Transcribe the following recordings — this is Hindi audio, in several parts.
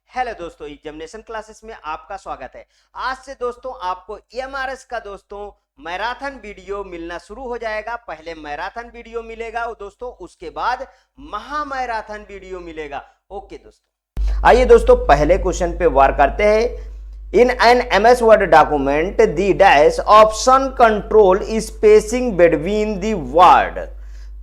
हेलो दोस्तों, एग्जामिनेशन क्लासेस में आपका स्वागत है। आज से दोस्तों आपको एमआरएस का दोस्तों मैराथन वीडियो मिलना शुरू हो जाएगा। पहले मैराथन वीडियो मिलेगा दोस्तों, उसके बाद महामैराथन वीडियो मिलेगा। ओके दोस्तों, आइए दोस्तों पहले क्वेश्चन पे वार करते हैं। In an MS Word document the dash option control spacing between the word.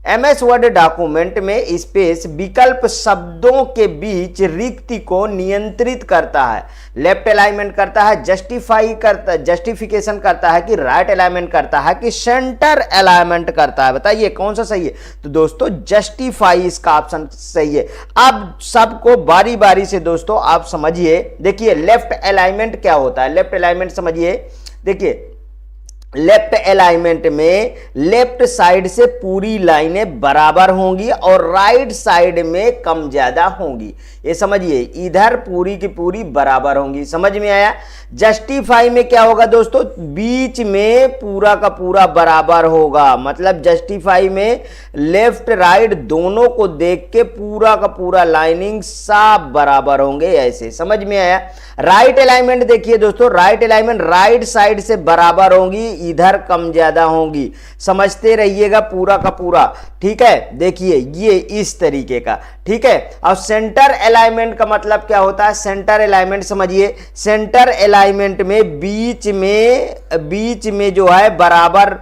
MS Word document में स्पेस विकल्प शब्दों के बीच रिक्ति को नियंत्रित करता है। लेफ्ट अलाइनमेंट करता है, जस्टिफिकेशन करता है कि राइट अलाइनमेंट करता है कि सेंटर अलाइनमेंट करता है। बताइए कौन सा सही है? तो दोस्तों जस्टिफाई इसका ऑप्शन सही है। अब सबको बारी बारी से दोस्तों आप समझिए। देखिए लेफ्ट अलाइनमेंट क्या होता है, लेफ्ट अलाइनमेंट समझिए। देखिए लेफ्ट अलाइनमेंट में लेफ्ट साइड से पूरी लाइनें बराबर होंगी और राइट साइड में कम ज्यादा होंगी। ये समझिए, इधर पूरी की पूरी बराबर होंगी। समझ में आया? जस्टिफाई में क्या होगा दोस्तों? बीच में पूरा का पूरा बराबर होगा। मतलब जस्टिफाई में लेफ्ट राइट दोनों को देख के पूरा का पूरा लाइनिंग सब बराबर होंगे। ऐसे समझ में आया? राइट अलाइनमेंट देखिए दोस्तों, राइट अलाइनमेंट राइट साइड से बराबर होंगी, इधर कम ज्यादा होंगी। समझते रहिएगा पूरा का पूरा, ठीक है? देखिए ये इस तरीके का, ठीक है। अब सेंटर अलाइनमेंट का मतलब क्या होता है? सेंटर अलाइनमेंट समझिए, सेंटर अलाइनमेंट में बीच में जो है बराबर,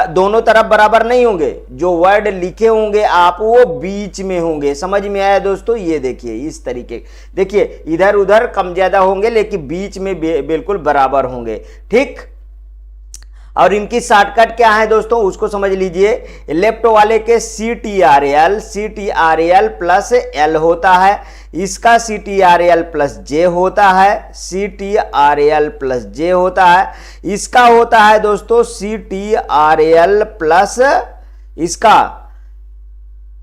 दोनों तरफ बराबर नहीं होंगे। जो वर्ड लिखे होंगे आप वो बीच में होंगे। समझ में आया दोस्तों? ये देखिए इस तरीके, देखिए इधर उधर कम ज्यादा होंगे लेकिन बीच में बिल्कुल बराबर होंगे, ठीक। और इनकी शॉर्टकट क्या है दोस्तों उसको समझ लीजिए। लेफ्ट वाले के CTRL प्लस L होता है, इसका CTRL प्लस J होता है, CTRL प्लस J होता है, इसका होता है दोस्तों CTRL प्लस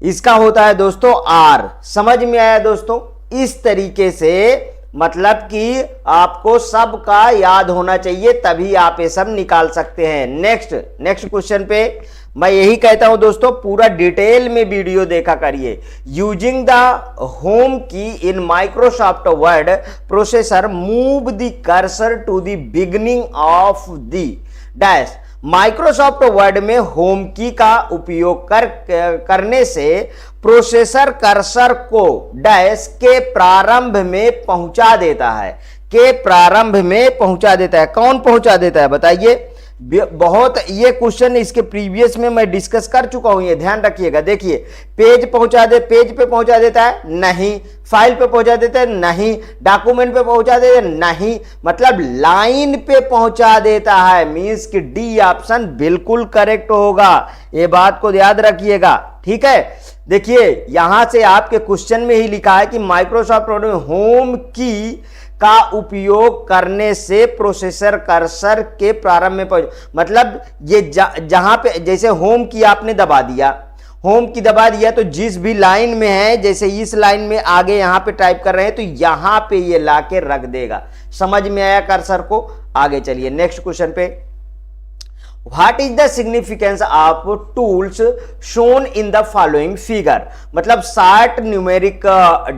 इसका होता है दोस्तों R। समझ में आया दोस्तों? इस तरीके से मतलब कि आपको सब का याद होना चाहिए, तभी आप ये सब निकाल सकते हैं। नेक्स्ट क्वेश्चन पे मैं यही कहता हूं दोस्तों, पूरा डिटेल में वीडियो देखा करिए। Using the home key in Microsoft Word processor move the cursor to the beginning of the dash. Microsoft Word में होम की का उपयोग करने से प्रोसेसर कर्सर को डैश के प्रारंभ में पहुंचा देता है। के प्रारंभ में पहुंचा देता है। कौन पहुंचा देता है बताइए? बहुत ये क्वेश्चन इसके प्रीवियस में मैं डिस्कस कर चुका हूं, ये ध्यान रखिएगा। देखिए पेज पे पहुंचा देता है? नहीं। फाइल पे पहुंचा देता है? नहीं। डॉक्यूमेंट पे पहुंचा देता है? नहीं। मतलब लाइन पे पहुंचा देता है। मींस कि डी ऑप्शन बिल्कुल करेक्ट होगा। ये बात को याद रखिएगा, ठीक है। देखिए यहां से आपके क्वेश्चन में ही लिखा है कि माइक्रोसॉफ्ट वर्ड में होम की का उपयोग करने से प्रोसेसर कर्सर के प्रारंभ में पहुंच, मतलब ये जहां पे जैसे होम की आपने दबा दिया, होम की दबा दिया तो जिस भी लाइन में है, जैसे इस लाइन में आगे यहां पे टाइप कर रहे हैं तो यहां पे ये लाके रख देगा। समझ में आया कर्सर को? आगे चलिए नेक्स्ट क्वेश्चन पे। What is the significance of tools shown in the following figure? मतलब short numeric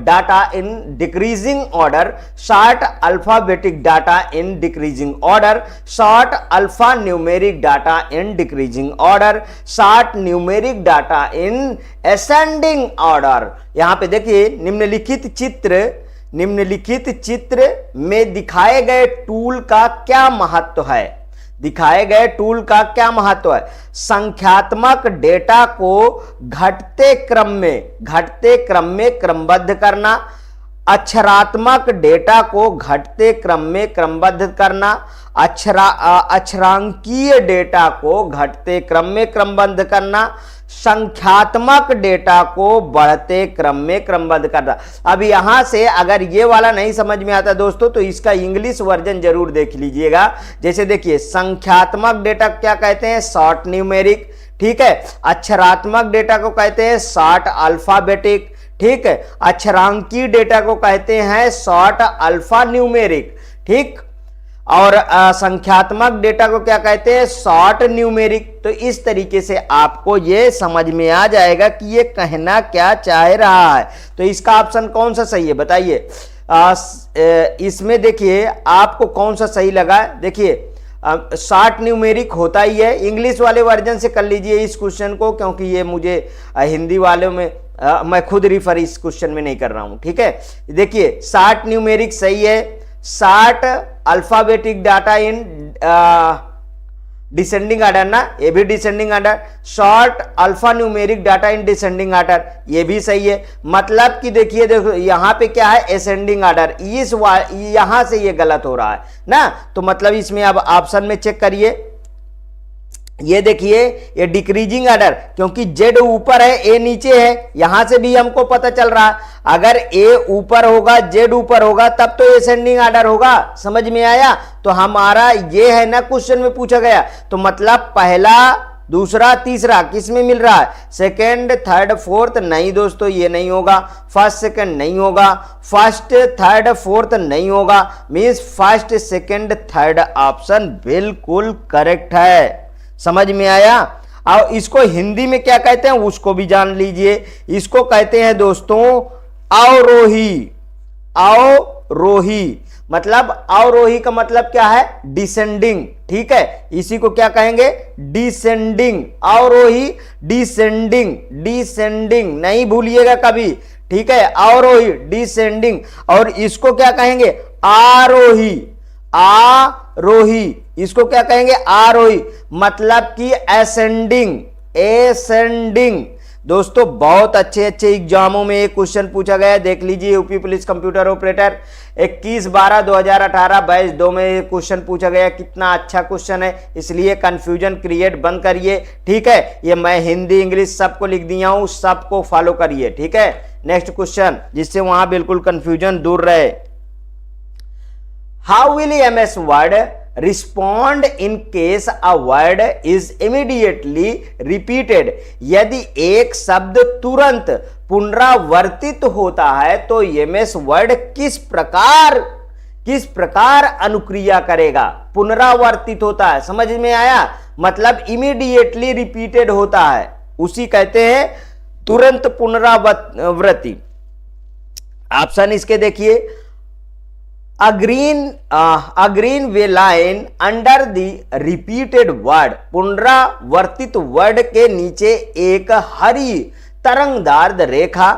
data in decreasing order, short alphabetic data in decreasing order, short alphanumeric data in decreasing order, short numeric data in ascending order। यहां पे देखिए निम्नलिखित चित्र में दिखाए गए टूल का क्या महत्व है? दिखाए गए टूल का क्या महत्व है? संख्यात्मक डेटा को घटते क्रम में क्रमबद्ध करना, अक्षरात्मक डेटा को घटते क्रम में क्रमबद्ध करना, अक्षरांकीय डेटा को घटते क्रम में क्रमबद्ध करना, संख्यात्मक डेटा को बढ़ते क्रम में क्रमबद्ध करना। अब यहां से अगर ये वाला नहीं समझ में आता दोस्तों तो इसका इंग्लिश वर्जन जरूर देख लीजिएगा। जैसे देखिए संख्यात्मक डेटा क्या कहते हैं? शॉर्ट न्यूमेरिक, ठीक है। अक्षरात्मक डेटा को कहते हैं शॉर्ट अल्फाबेटिक, ठीक है। अक्षरांकीय डेटा को कहते हैं शॉर्ट अल्फा न्यूमेरिक, ठीक। और संख्यात्मक डेटा को क्या कहते हैं? Short numeric. तो इस तरीके से आपको ये समझ में आ जाएगा कि ये कहना क्या चाह रहा है। तो इसका ऑप्शन कौन सा सही है बताइए? इसमें देखिए आपको कौन सा सही लगा। देखिए शॉर्ट न्यूमेरिक होता ही है, इंग्लिश वाले वर्जन से कर लीजिए इस क्वेश्चन को, क्योंकि ये मुझे हिंदी वालों में मैं खुद रिफर इस क्वेश्चन में नहीं कर रहा हूं। ठीक है, देखिए शॉर्ट न्यूमेरिक सही है, short alphabetic data in descending order ना, ये भी descending order. Short alpha numeric data in descending order, ये भी सही है। मतलब कि देखिए देखो यहां पे क्या है, असेंडिंग ऑर्डर, इस यहां से ये गलत हो रहा है ना, तो मतलब इसमें अब ऑप्शन में चेक करिए, ये देखिए ये डिक्रीजिंग ऑर्डर, क्योंकि जेड ऊपर है ए नीचे है, यहां से भी हमको पता चल रहा है अगर ए ऊपर होगा जेड ऊपर होगा तब तो असेंडिंग ऑर्डर होगा। समझ में आया? तो हमारा ये है ना क्वेश्चन में पूछा गया, तो मतलब पहला दूसरा तीसरा किस में मिल रहा है, सेकंड थर्ड फोर्थ, नहीं दोस्तों ये नहीं होगा, फर्स्ट सेकंड नहीं होगा, फर्स्ट थर्ड फोर्थ नहीं होगा, means first second third option बिल्कुल करेक्ट है। समझ में आया? और इसको हिंदी में क्या कहते हैं उसको भी जान लीजिए, इसको कहते हैं दोस्तों अवरोही। अवरोही मतलब अवरोही का मतलब क्या है, डिसेंडिंग। ठीक है, इसी को क्या कहेंगे, डिसेंडिंग। अवरोही डिसेंडिंग, डिसेंडिंग नहीं भूलिएगा कभी। ठीक है, अवरोही डिसेंडिंग। और इसको क्या कहेंगे, आरोही। आरोही, इसको क्या कहेंगे, आरोही, मतलब कि असेंडिंग। एसेंडिंग दोस्तों बहुत अच्छे अच्छे एग्जामों में एक क्वेश्चन पूछा गया है, देख लीजिए। UP police computer operator 21/12/2018 batch 2 में ये क्वेश्चन पूछा गया। कितना अच्छा क्वेश्चन है, इसलिए कंफ्यूजन क्रिएट बंद करिए। ठीक है, ये मैं हिंदी इंग्लिश सबको लिख दिया हूं, सबको फॉलो करिए। ठीक है, नेक्स्ट क्वेश्चन, जिससे वहां बिल्कुल कंफ्यूजन दूर रहे। How will MS word respond in case a word is immediately repeated. यदि एक शब्द तुरंत पुनरावर्तित होता है तो एमएस वर्ड किस प्रकार अनुक्रिया करेगा। पुनरावर्तित होता है, समझ में आया? मतलब इमीडिएटली रिपीटेड होता है, उसी कहते हैं तुरंत पुनरावृत्ति। ऑप्शन इसके देखिए, A green way line under the repeated word, पुनरावर्तित वर्ड के नीचे एक हरी तरंगदार रेखा।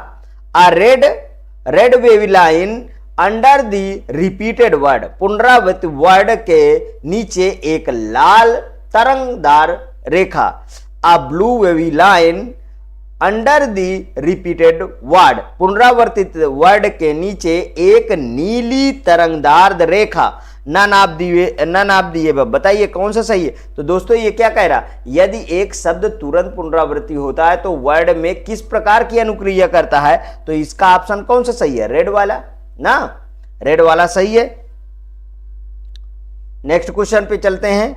A red wavy line under the repeated word, पुनरावर्तित वर्ड के नीचे एक लाल तरंगदार रेखा। A blue wavy line under the repeated word, पुनरावर्तित वर्ड के नीचे एक नीली तरंगदार रेखा। नन आप दिए बताइए कौन सा सही है। तो दोस्तों ये क्या कह रहा, यदि एक शब्द तुरंत पुनरावृत्ति होता है तो वर्ड में किस प्रकार की अनुक्रिया करता है, तो इसका ऑप्शन कौन सा सही है, रेड वाला ना, रेड वाला सही है। नेक्स्ट क्वेश्चन पे चलते हैं।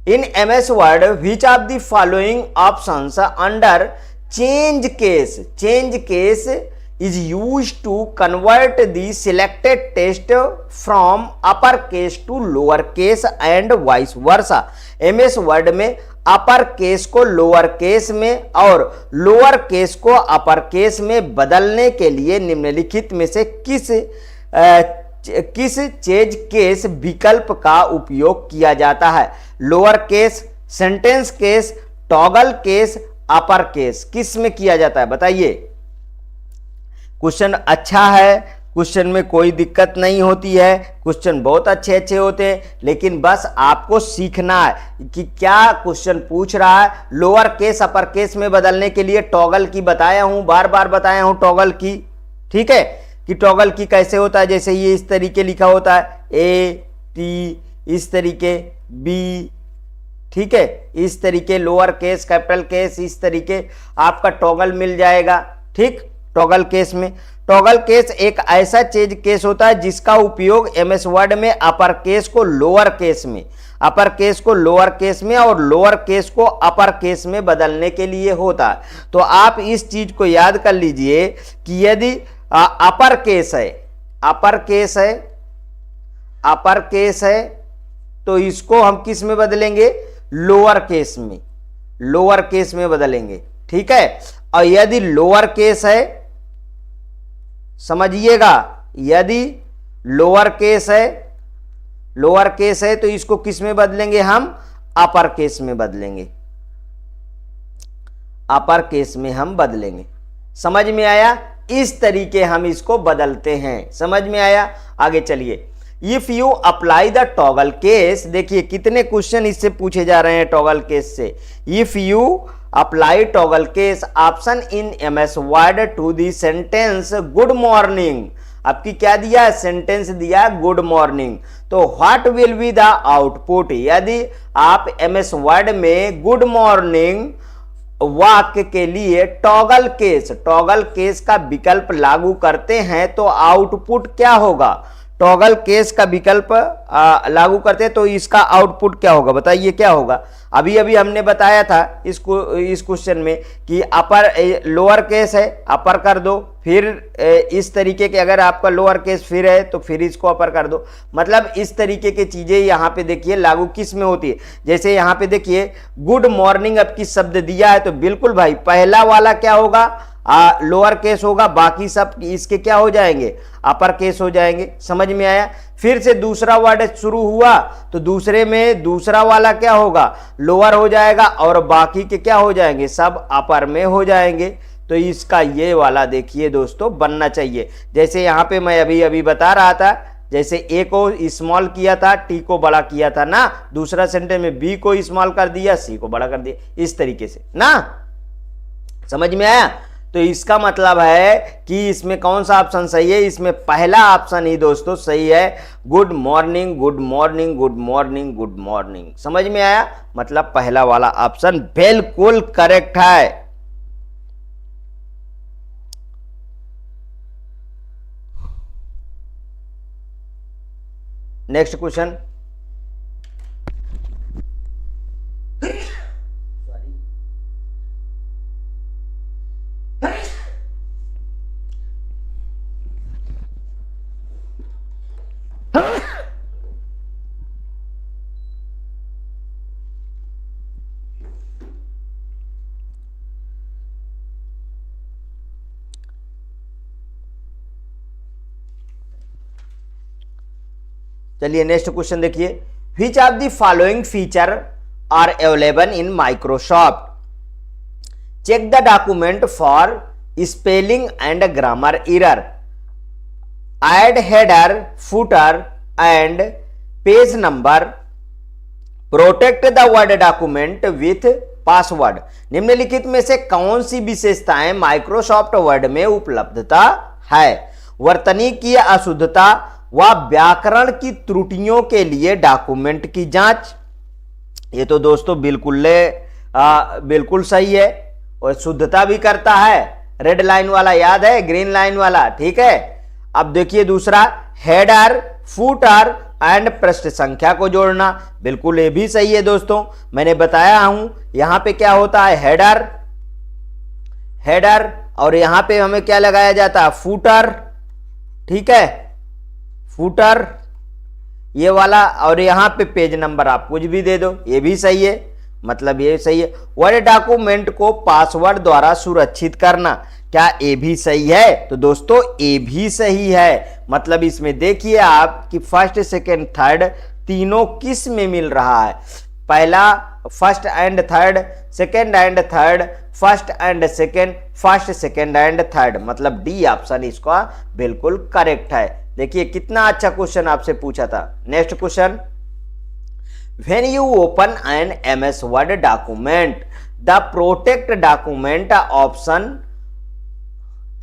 In MS Word, which of the following options under change case is used to convert the selected text from uppercase to lower case and vice versa? MS Word में अपर केस को लोअर केस में और लोअर केस को अपर केस में बदलने के लिए निम्नलिखित में से किस चेंज केस विकल्प का उपयोग किया जाता है। Lower case, sentence case, toggle case, upper case, किस में किया जाता है बताइए। क्वेश्चन अच्छा है, क्वेश्चन में कोई दिक्कत नहीं होती है, क्वेश्चन बहुत अच्छे अच्छे होते हैं, लेकिन बस आपको सीखना है कि क्या क्वेश्चन पूछ रहा है। लोअर केस अपर केस में बदलने के लिए टॉगल की बताया हूं, बार बार बताया हूं टॉगल की। ठीक है, कि टॉगल की कैसे होता है, जैसे ये इस तरीके लिखा होता है ए टी, इस तरीके बी, ठीक है, इस तरीके लोअर केस कैपिटल केस, इस तरीके आपका टॉगल मिल जाएगा। ठीक, टॉगल केस में, टॉगल केस एक ऐसा चेंज केस होता है जिसका उपयोग एमएस वर्ड में अपर केस को लोअर केस में, अपर केस को लोअर केस में और लोअर केस को अपर केस में बदलने के लिए होता है। तो आप इस चीज को याद कर लीजिए कि यदि अपर केस है, अपर केस है, अपर केस है, तो इसको हम किस में बदलेंगे, लोअर केस में, लोअर केस में बदलेंगे। ठीक है, और यदि लोअर केस है, समझिएगा, यदि लोअर केस है तो इसको किस में बदलेंगे हम, अपर केस में बदलेंगे, अपर केस में हम बदलेंगे। समझ में आया, इस तरीके हम इसको बदलते हैं, समझ में आया। आगे चलिए, if you apply the toggle case, देखिए कितने क्वेश्चन इससे पूछे जा रहे हैं टॉगल केस से। If you apply toggle case option in MS Word to the sentence good morning, आपकी क्या दिया है, सेंटेंस दिया है गुड मॉर्निंग, तो what will be the output. यदि आप एमएस वर्ड में गुड मॉर्निंग वाक्य के लिए टॉगल केस का विकल्प लागू करते हैं तो आउटपुट क्या होगा, टॉगल केस का विकल्प लागू करते हैं तो इसका आउटपुट क्या होगा, बताइए क्या होगा। अभी अभी हमने बताया था इस क्वेश्चन में कि अपर लोअर केस है अपर कर दो, फिर इस तरीके के, अगर आपका लोअर केस फिर है तो फिर इसको अपर कर दो, मतलब इस तरीके की चीजें यहाँ पे देखिए लागू किस में होती है। जैसे यहाँ पे देखिए गुड मॉर्निंग अब किस शब्द दिया है, तो बिल्कुल भाई पहला वाला क्या होगा, लोअर केस होगा, बाकी सब इसके क्या हो जाएंगे, अपर केस हो जाएंगे। समझ में आया। फिर से दूसरा वर्ड शुरू हुआ तो दूसरे में दूसरा वाला क्या होगा, लोअर हो जाएगा और बाकी के क्या हो जाएंगे, सब अपर में हो जाएंगे। तो इसका ये वाला देखिए दोस्तों बनना चाहिए। जैसे यहाँ पे मैं अभी अभी बता रहा था, जैसे ए को स्मॉल किया था, टी को बड़ा किया था ना, दूसरा सेंटेंस में बी को स्मॉल कर दिया, सी को बड़ा कर दिया, इस तरीके से ना, समझ में आया। तो इसका मतलब है कि इसमें कौन सा ऑप्शन सही है, इसमें पहला ऑप्शन ही दोस्तों सही है, good morning good morning good morning good morning. समझ में आया, मतलब पहला वाला ऑप्शन बिल्कुल करेक्ट है। नेक्स्ट क्वेश्चन, चलिए नेक्स्ट क्वेश्चन देखिए, which of the following feature are available in Microsoft, check the document for spelling and grammar error, add header footer and page number, protect the word document with password. निम्नलिखित में से कौन सी विशेषताएं माइक्रोसॉफ्ट वर्ड में उपलब्धता है, वर्तनी की अशुद्धता व व्याकरण की त्रुटियों के लिए डॉक्यूमेंट की जांच। ये तो दोस्तों बिल्कुल सही है, और शुद्धता भी करता है, रेड लाइन वाला याद है, ग्रीन लाइन वाला, ठीक है। अब देखिए दूसरा, हेडर फुटर एंड पृष्ठ संख्या को जोड़ना, बिल्कुल ये भी सही है दोस्तों। मैंने बताया हूं यहां पे क्या होता है, हेडर और यहां पे हमें क्या लगाया जाता है, फुटर, ठीक है, फुटर ये वाला, और यहां पे पेज नंबर आप कुछ भी दे दो, ये भी सही है, मतलब ये सही है। वर्ड डॉक्यूमेंट को पासवर्ड द्वारा सुरक्षित करना, क्या ए भी सही है, तो दोस्तों ए भी सही है। मतलब इसमें देखिए आप कि फर्स्ट सेकंड थर्ड तीनों किस में मिल रहा है, पहला first and third, second and third, first and second, first second and third, मतलब डी ऑप्शन इसका बिल्कुल करेक्ट है। देखिए कितना अच्छा क्वेश्चन आपसे पूछा था। Next question, when you open an MS Word document the protect document option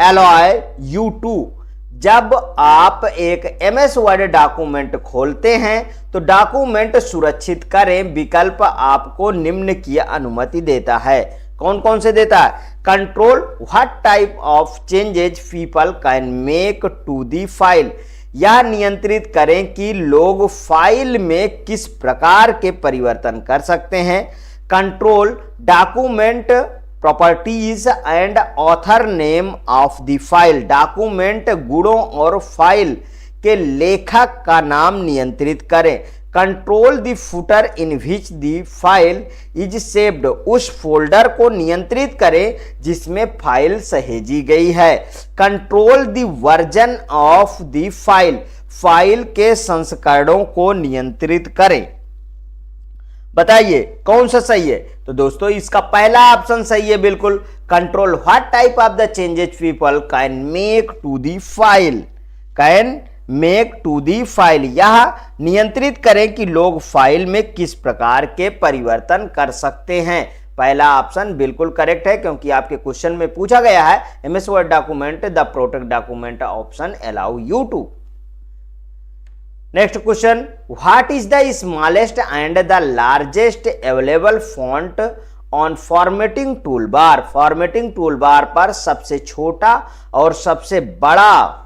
allow you to, जब आप एक एमएस वर्ड डॉक्यूमेंट खोलते हैं तो डॉक्यूमेंट सुरक्षित करें विकल्प आपको निम्न की अनुमति देता है। कौन कौन से देता है, control what type of changes people can make to the file, यह नियंत्रित करें कि लोग फाइल में किस प्रकार के परिवर्तन कर सकते हैं। Control document properties and author name of the file, document गुणों और फाइल के लेखक का नाम नियंत्रित करें। Control the footer in which the file is saved, उस फोल्डर को नियंत्रित करें जिसमें फाइल सहेजी गई है। Control the version of the file, file के संस्करणों को नियंत्रित करें। बताइए कौन सा सही है? तो दोस्तों इसका पहला ऑप्शन सही है बिल्कुल। Control what type of the changes people can make to the file, can make to the file, यह नियंत्रित करें कि लोग फाइल में किस प्रकार के परिवर्तन कर सकते हैं। पहला ऑप्शन बिल्कुल करेक्ट है, क्योंकि आपके क्वेश्चन में पूछा गया है MS Word document the protect document option allow you to. Next question, what is the smallest and the largest available font on formatting tool bar, formatting tool bar पर सबसे छोटा और सबसे बड़ा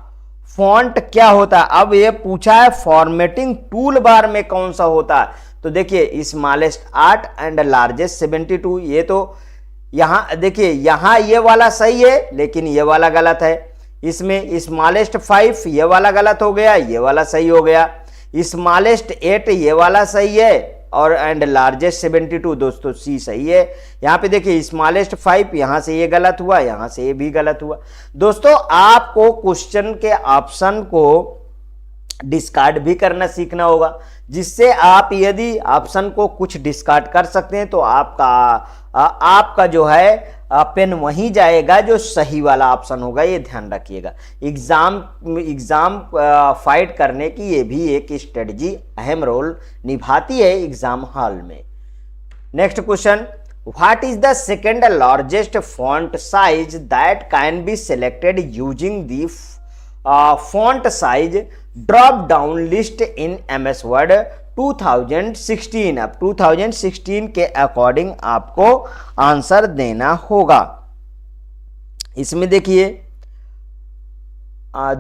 फॉन्ट क्या होता है। अब ये पूछा है फॉर्मेटिंग टूल बार में कौन सा होता है, तो देखिए स्मॉलेस्ट 8 एंड लार्जेस्ट 72, ये तो यहां देखिए यहां ये वाला सही है लेकिन ये वाला गलत है। इसमें स्मॉलेस्ट 5 ये वाला गलत हो गया, ये वाला सही हो गया। स्मॉलेस्ट 8 ये वाला सही है और एंड लार्जेस्ट 72 दोस्तों सी सही है। यहां पे देखिए स्मॉलेस्ट 5, यहां से ये गलत हुआ, यहां से ये भी गलत हुआ। दोस्तों आपको क्वेश्चन के ऑप्शन को डिस्कार्ड भी करना सीखना होगा, जिससे आप यदि ऑप्शन को कुछ डिस्कार्ड कर सकते हैं तो आपका जो है पेन वहीं जाएगा जो सही वाला ऑप्शन होगा, ये ध्यान रखिएगा। एग्जाम फाइट करने की ये भी एक स्ट्रेटजी अहम रोल निभाती है एग्जाम हॉल में। Next question, what is the second largest font size that can be selected using the font size drop down list in MS word 2016। अब 2016 के अकॉर्डिंग आपको आंसर देना होगा। इसमें देखिए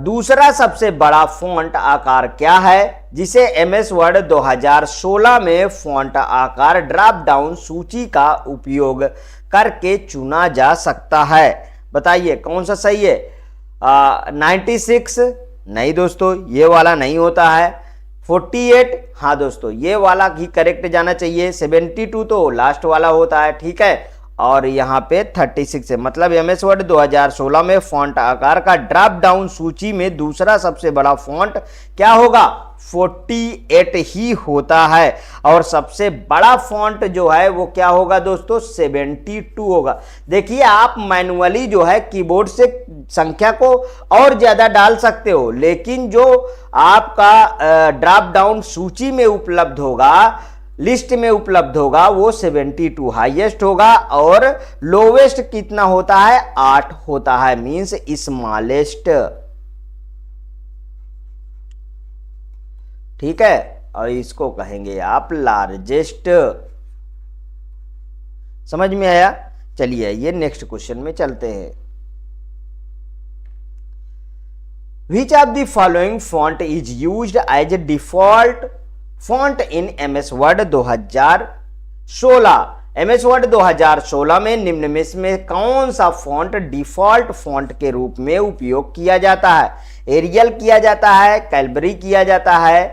दूसरा सबसे बड़ा फॉन्ट आकार क्या है जिसे एमएस वर्ड 2016 में फॉन्ट आकार ड्रॉप डाउन सूची का उपयोग करके चुना जा सकता है। बताइए कौन सा सही है? 96 नहीं दोस्तों, ये वाला नहीं होता है। 48 हाँ दोस्तों ये वाला ही करेक्ट जाना चाहिए। 72 तो लास्ट वाला होता है, ठीक है। और यहाँ पे 36 है, मतलब एमएस वर्ड 2016 में फॉन्ट आकार का ड्रॉप डाउन सूची में दूसरा सबसे बड़ा फॉन्ट क्या होगा? 48 ही होता है। और सबसे बड़ा फॉन्ट जो है वो क्या होगा दोस्तों? 72 होगा। देखिए आप मैनुअली जो है कीबोर्ड से संख्या को और ज्यादा डाल सकते हो, लेकिन जो आपका ड्रॉप डाउन सूची में उपलब्ध होगा, लिस्ट में उपलब्ध होगा, वो 72 हाईएस्ट होगा और लोवेस्ट कितना होता है? 8 होता है, मींस स्मॉलेस्ट, ठीक है। और इसको कहेंगे आप लार्जेस्ट। समझ में आया? चलिए ये नेक्स्ट क्वेश्चन में चलते हैं। Which of the following font is used as a default font in MS Word 2016? MS Word 2016 में निम्न में से कौन सा फॉन्ट डिफॉल्ट फॉन्ट के रूप में उपयोग किया जाता है? एरियल किया जाता है, कैलबरी किया जाता है,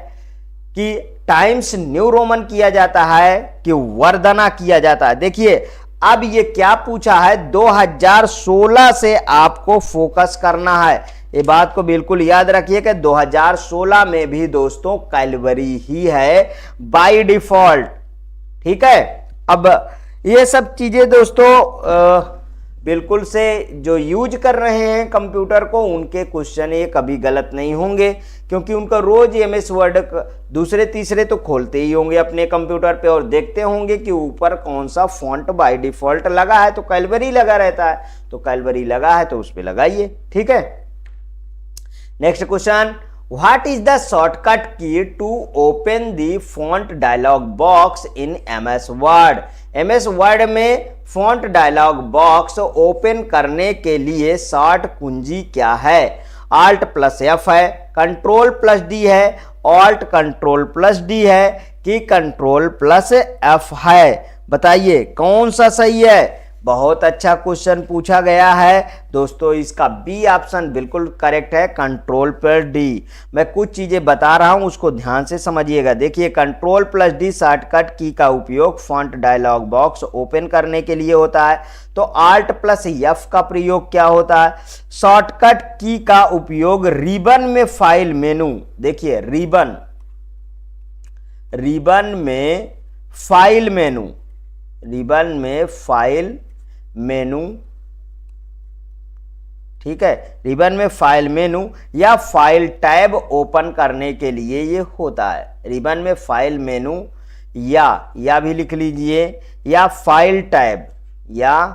कि टाइम्स न्यू रोमन किया जाता है, कि वर्धना किया जाता है? देखिए अब ये क्या पूछा है, 2016 से आपको फोकस करना है। ये बात को बिल्कुल याद रखिए कि 2016 में भी दोस्तों कैलबरी ही है बाय डिफॉल्ट, ठीक है। अब ये सब चीजें दोस्तों बिल्कुल से जो यूज कर रहे हैं कंप्यूटर को, उनके क्वेश्चन ये कभी गलत नहीं होंगे, क्योंकि उनका रोज एमएस वर्ड दूसरे तीसरे तो खोलते ही होंगे अपने कंप्यूटर पे और देखते होंगे कि ऊपर कौन सा फॉन्ट बाय डिफॉल्ट लगा है, तो कैलबरी लगा रहता है, तो कैलबरी लगा है तो उस पर लगाइए, ठीक है। Next question, what is the shortcut key to open the font dialog box in MS Word? MS Word में फॉन्ट डायलॉग बॉक्स ओपन करने के लिए शॉर्ट कुंजी क्या है? Alt प्लस F है, कंट्रोल प्लस D है, Alt कंट्रोल प्लस D है, कि कंट्रोल प्लस F है? बताइए कौन सा सही है? बहुत अच्छा क्वेश्चन पूछा गया है दोस्तों। इसका बी ऑप्शन बिल्कुल करेक्ट है, कंट्रोल प्लस डी। मैं कुछ चीजें बता रहा हूं, उसको ध्यान से समझिएगा। देखिए, कंट्रोल प्लस डी शॉर्टकट की का उपयोग फॉन्ट डायलॉग बॉक्स ओपन करने के लिए होता है। तो आल्ट प्लस एफ का प्रयोग क्या होता है? शॉर्टकट की का उपयोग रिबन में फाइल मेनू, देखिए रिबन में फाइल मेनू, रिबन में फाइल मेनू, ठीक है, रिबन में फाइल मेनू या फाइल टैब ओपन करने के लिए ये होता है। रिबन में फाइल मेनू या भी लिख लीजिए, या फाइल टैब, या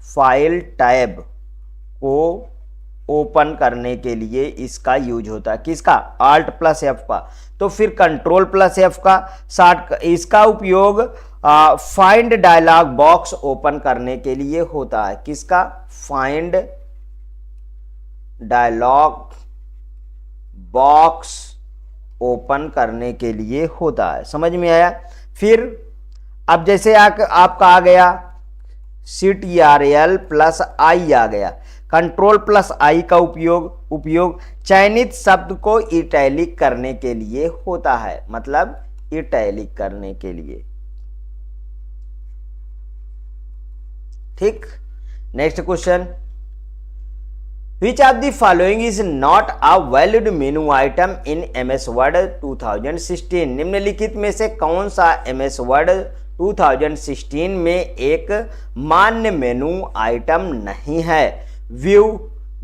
फाइल टैब को ओपन करने के लिए इसका यूज होता है। किसका? आल्ट प्लस एफ का। तो फिर कंट्रोल प्लस एफ का इसका उपयोग फाइंड डायलॉग बॉक्स ओपन करने के लिए होता है। किसका? फाइंड डायलॉग बॉक्स ओपन करने के लिए होता है। समझ में आया? फिर अब जैसे आपका आ गया CTRL प्लस आई आ गया, कंट्रोल प्लस आई का उपयोग चयनित शब्द को इटैलिक करने के लिए होता है, मतलब इटैलिक करने के लिए। ठीक, next question, which of the following is not a valid menu item in MS Word 2016? निम्नलिखित में से कौन सा MS वर्ड 2016 में एक मान्य मेनू आइटम नहीं है? View,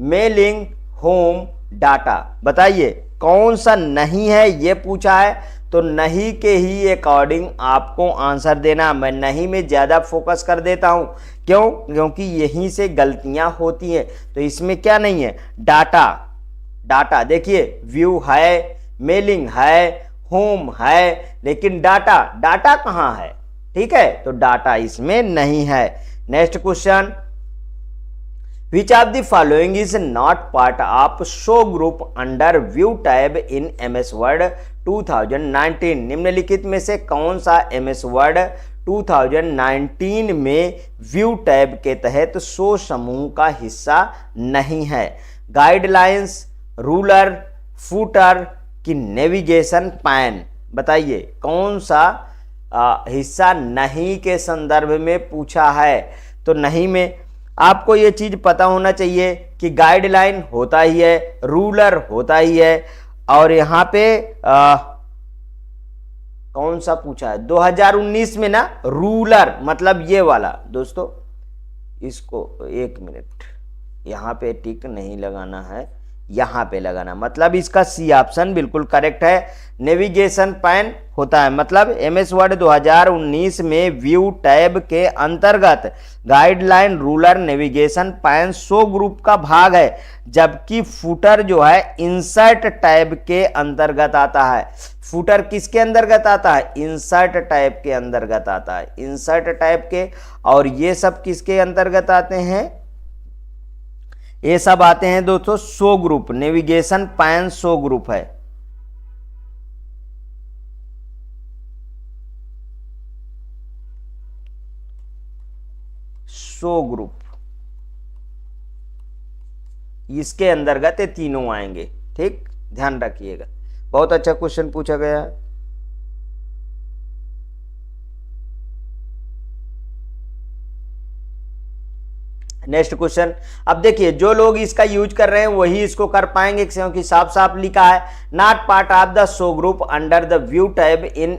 mailing, home, data. बताइए कौन सा नहीं है, ये पूछा है। तो नहीं के ही अकॉर्डिंग आपको आंसर देना। मैं नहीं में ज्यादा फोकस कर देता हूं, क्यों? क्योंकि यहीं से गलतियां होती हैं। तो इसमें क्या नहीं है? डाटा देखिए, व्यू है, मेलिंग है, होम है, लेकिन डाटा कहां है? ठीक है, तो डाटा इसमें नहीं है। Next question, which of the following is not part of show group under view tab in MS Word 2019? निम्नलिखित में से कौन सा MS वर्ड 2019 में व्यू टैब के तहत शो समूह का हिस्सा नहीं है? गाइडलाइंस, रूलर, फूटर की नेविगेशन पैन। बताइए कौन सा हिस्सा नहीं के संदर्भ में पूछा है? तो नहीं में आपको ये चीज पता होना चाहिए कि गाइडलाइन होता ही है, रूलर होता ही है, और यहां पे कौन सा पूछा है? 2019 में ना, रूलर मतलब ये वाला। दोस्तों इसको एक मिनट, यहां पे टिक नहीं लगाना है, यहां पे लगाना, मतलब इसका सी ऑप्शन बिल्कुल करेक्ट है। नेविगेशन पैन होता है, मतलब MS वर्ड 2019 में व्यू टैब के अंतर्गत guideline, ruler, navigation pan show group का भाग है, जबकि फुटर जो है इंसर्ट टैब के अंतर्गत आता है। फुटर किसके अंतर्गत आता है? इंसर्ट टैब के अंतर्गत आता है, इंसर्ट टैब के। और ये सब किसके अंतर्गत आते हैं? ये सब आते हैं दोस्तों show group, navigation pan show group है। शो ग्रुप, इसके अंतर्गत ये तीनों आएंगे। ठीक, ध्यान रखिएगा, बहुत अच्छा क्वेश्चन पूछा गया है। नेक्स्ट क्वेश्चन, अब देखिए जो लोग इसका यूज कर रहे हैं वही इसको कर पाएंगे, क्योंकि साफ साफ लिखा है not part of the show group under the view tab in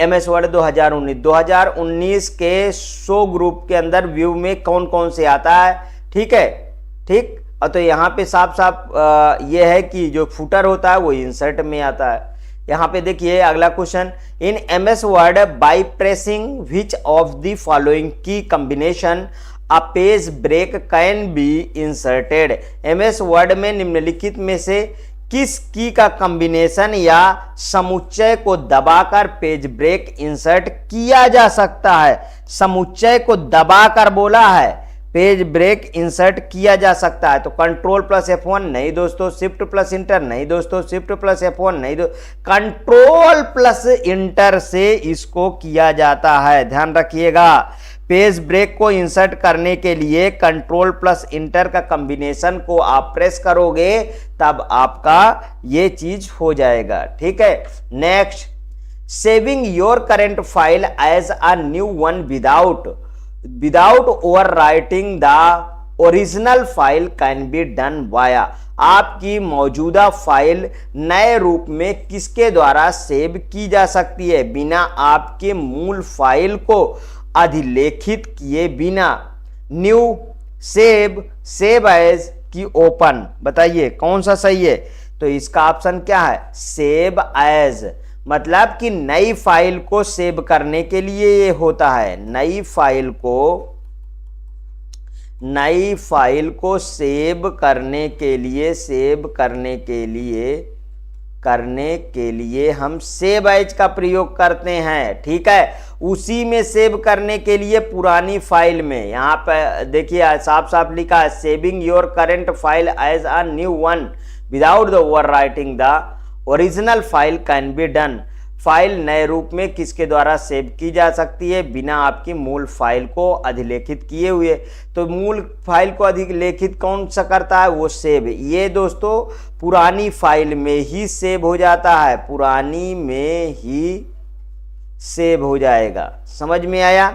MS Word 2019 के शो ग्रुप के अंदर व्यू में कौन कौन से आता है। ठीक है, ठीक। और तो यहाँ पे साफ साफ ये है कि जो फुटर होता है वो इंसर्ट में आता है। यहाँ पे देखिए अगला question, in MS Word by pressing which of the following key combination a page break can be inserted? MS Word में निम्नलिखित में से किस की का कॉम्बिनेशन या समुच्चय को दबाकर पेज ब्रेक इंसर्ट किया जा सकता है? समुच्चय को दबाकर बोला है, पेज ब्रेक इंसर्ट किया जा सकता है। तो कंट्रोल प्लस F1 नहीं दोस्तों, शिफ्ट प्लस इंटर नहीं दोस्तों, शिफ्ट प्लस F1 नहीं कंट्रोल प्लस इंटर से इसको किया जाता है। ध्यान रखिएगा, पेज ब्रेक को इंसर्ट करने के लिए कंट्रोल प्लस इंटर का कॉम्बिनेशन को आप प्रेस करोगे तब आपका ये चीज हो जाएगा। ठीक है, next, saving your current file as a new one without overwriting the original file can be done via. आपकी मौजूदा फाइल नए रूप में किसके द्वारा सेव की जा सकती है? बिना आपके मूल फाइल को अधिलेखित किए बिना। न्यू, सेव, सेव एज की ओपन, बताइए कौन सा सही है? तो इसका ऑप्शन क्या है? सेव एज, मतलब कि नई फाइल को सेव करने के लिए ये होता है। नई फाइल को सेव करने के लिए हम सेव एज का प्रयोग करते हैं। ठीक है, उसी में सेव करने के लिए पुरानी फाइल में, यहां पर देखिए साफ साफ लिखा है saving your current file as a new one without the overwriting the original file can be done. File नए रूप में किसके द्वारा सेव की जा सकती है? बिना आपकी मूल फाइल को अधिलेखित किए हुए। तो मूल फाइल को अधिलेखित कौन सा करता है? वो सेव। ये दोस्तों पुरानी फाइल में ही सेव हो जाता है, पुरानी में ही सेव हो जाएगा। समझ में आया?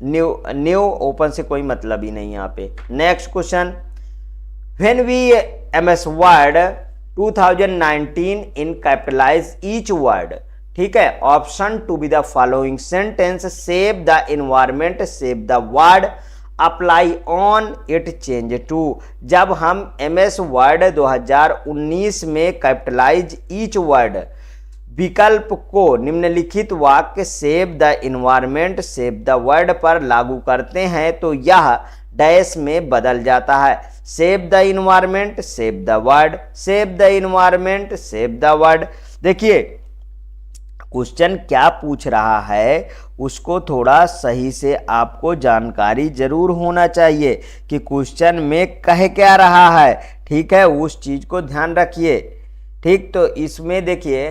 न्यू ओपन से कोई मतलब ही नहीं यहाँ पे। Next question, when we MS Word 2019 in capitalize each word. ठीक है, option to be the following sentence, save the environment, save the word, apply on it, change to. जब हम MS वर्ड 2019 में कैपिटलाइज ईच वर्ड विकल्प को निम्नलिखित वाक्य save the environment, save the word पर लागू करते हैं तो यह डैश में बदल जाता है। Save the environment, save the word, save the environment, save the word. देखिए क्वेश्चन क्या पूछ रहा है उसको थोड़ा सही से आपको जानकारी जरूर होना चाहिए कि क्वेश्चन में कह क्या रहा है। ठीक है, उस चीज को ध्यान रखिए। ठीक, तो इसमें देखिए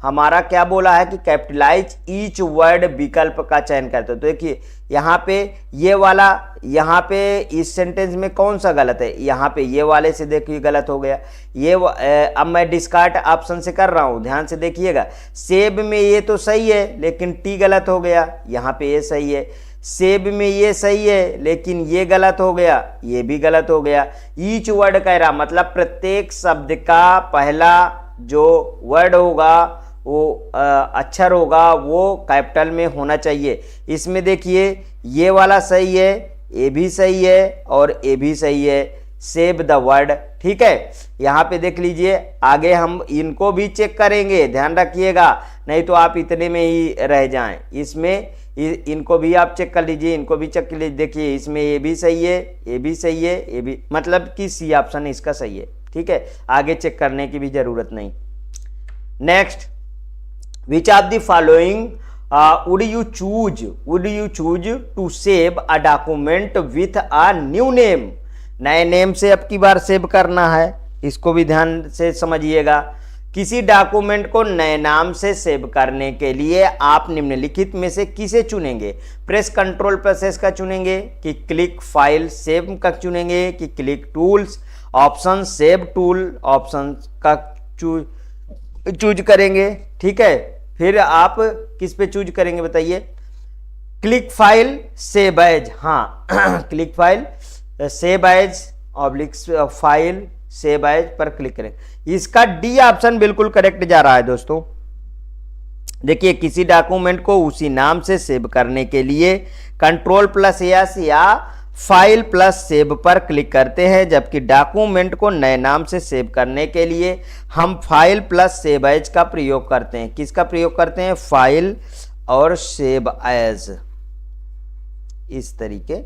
हमारा क्या बोला है कि कैपिटलाइज ईच वर्ड विकल्प का चयन करते हो। तो देखिए यहाँ पे ये वाला, यहाँ पे इस सेंटेंस में कौन सा गलत है? यहाँ पे ये वाले से देखिए गलत हो गया। ये अब मैं डिस्कार्ड ऑप्शन से कर रहा हूँ, ध्यान से देखिएगा। सेव में ये तो सही है लेकिन टी गलत हो गया, यहाँ पे ये सही है। सेव में ये सही है लेकिन ये गलत हो गया, ये भी गलत हो गया। ईच वर्ड कह रहा मतलब प्रत्येक शब्द का पहला जो वर्ड होगा वो अक्षर होगा वो कैपिटल में होना चाहिए। इसमें देखिए ये वाला सही है, ये भी सही है और ये भी सही है। Save the word. ठीक है, यहाँ पे देख लीजिए, आगे हम इनको भी चेक करेंगे, ध्यान रखिएगा, नहीं तो आप इतने में ही रह जाएं। इसमें इनको भी आप चेक कर लीजिए, इनको भी चेक कर लीजिए। देखिए इसमें ये भी सही है, ये भी सही है, ये भी, मतलब कि सी ऑप्शन इसका सही है। ठीक है, आगे चेक करने की भी जरूरत नहीं। Next, which of the following would you choose to save a document with a new name? नए नेम से अब की बार सेव करना है, इसको भी ध्यान से समझिएगा। किसी डॉक्यूमेंट को नए नाम से सेव करने के लिए आप निम्नलिखित में से किसे चुनेंगे? प्रेस कंट्रोल प्रेस का चुनेंगे कि क्लिक फाइल सेव का चुनेंगे कि click tools? Option save tool option का चूज करेंगे। ठीक है, फिर आप किस पे चूज करेंगे बताइए? क्लिक फाइल सेव एज, हाँ click file save as oblique file save as पर क्लिक करें। इसका डी ऑप्शन बिल्कुल करेक्ट जा रहा है दोस्तों। देखिए किसी डॉक्यूमेंट को उसी नाम से सेव करने के लिए कंट्रोल प्लस एस या फाइल प्लस सेव पर क्लिक करते हैं, जबकि डॉक्यूमेंट को नए नाम से सेव करने के लिए हम फाइल प्लस सेव एज का प्रयोग करते हैं। किसका प्रयोग करते हैं? फाइल और सेव एज, इस तरीके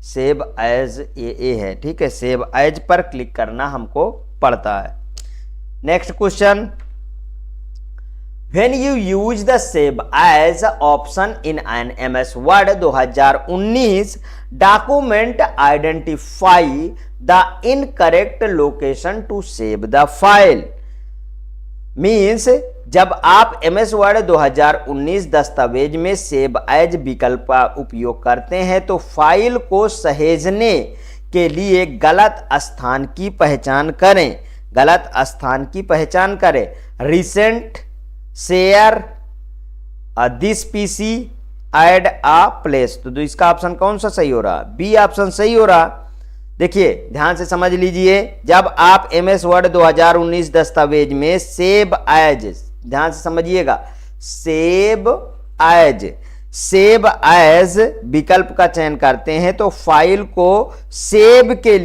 सेव एज ये है। ठीक है, सेव एज पर क्लिक करना हमको पड़ता है। Next question, When you use the save as option in an MS Word 2019 document, identify the incorrect location to save the file. Means जब आप MS वर्ड 2019 दस्तावेज में सेव एज विकल्प का उपयोग करते हैं तो फाइल को सहेजने के लिए गलत स्थान की पहचान करें। गलत स्थान की पहचान करें। Recent, share, this PC, add a place. तो इसका ऑप्शन कौन सा सही हो रहा? बी ऑप्शन सही हो रहा। देखिए ध्यान से समझ लीजिए, जब आप MS वर्ड 2019 दस्तावेज में सेव एज, ध्यान से समझिएगा, सेव एज विकल्प का चयन करते हैं तो फाइल को सेव के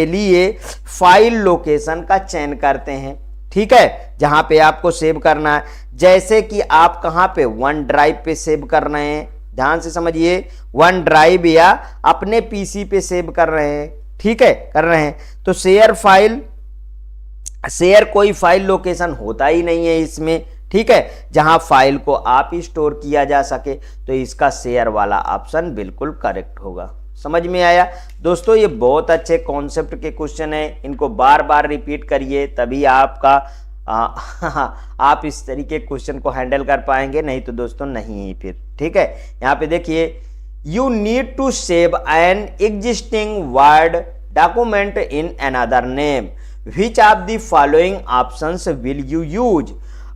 लिए फाइल लोकेशन का चयन करते हैं। ठीक है, जहां पे आपको सेव करना है, जैसे कि आप कहां पे वन ड्राइव पे सेव कर रहे हैं, ध्यान से समझिए, वन ड्राइव या अपने पीसी पे सेव कर रहे हैं। ठीक है, कर रहे हैं तो शेयर कोई फाइल लोकेशन होता ही नहीं है इसमें। ठीक है, जहां फाइल को आप स्टोर किया जा सके, तो इसका शेयर वाला ऑप्शन बिल्कुल करेक्ट होगा। समझ में आया दोस्तों? ये बहुत अच्छे कॉन्सेप्ट के क्वेश्चन है, इनको बार बार रिपीट करिए, तभी आपका आप इस तरीके क्वेश्चन को हैंडल कर पाएंगे, नहीं तो दोस्तों नहीं ही फिर। ठीक है, यहां पे देखिए, you need to save an existing word document in another name, which of the following options will you use.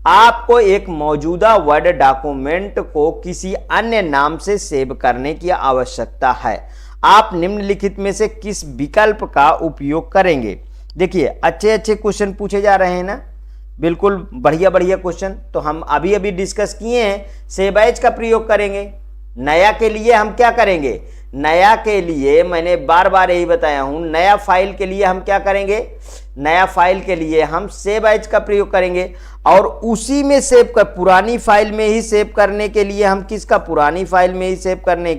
आपको एक मौजूदा वर्ड डॉक्यूमेंट को किसी अन्य नाम से सेव करने की आवश्यकता है। आप निम्नलिखित में से किस विकल्प का उपयोग करेंगे? देखिए अच्छे अच्छे क्वेश्चन पूछे जा रहे हैं ना, बिल्कुल बढ़िया बढ़िया क्वेश्चन। तो हम अभी अभी डिस्कस किए हैं, सेव एज का प्रयोग करेंगे। नया के लिए हम क्या करेंगे? नया के लिए मैंने बार बार यही बताया हूं, नया फाइल के लिए हम क्या करेंगे? नया फाइल के लिए हम सेव एज का प्रयोग करेंगे, और उसी में सेव कर, पुरानी फाइल में ही सेव करने के लिए हम किसका? पुरानी फाइल में ही सेव करने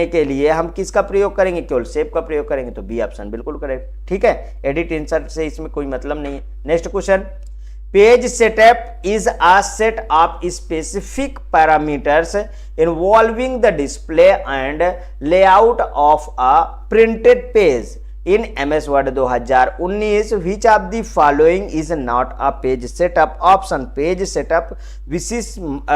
के लिए हम किसका प्रयोग करेंगे? केवल सेव का प्रयोग करेंगे। तो बी ऑप्शन बिल्कुल करेक्ट। ठीक है, एडिट इंसर्ट से इसमें कोई मतलब नहीं है। Next question, page setup is a set of specific parameters involving the display and layout of a printed page in MS Word 2019, which of the following is not a page setup? Option, page setup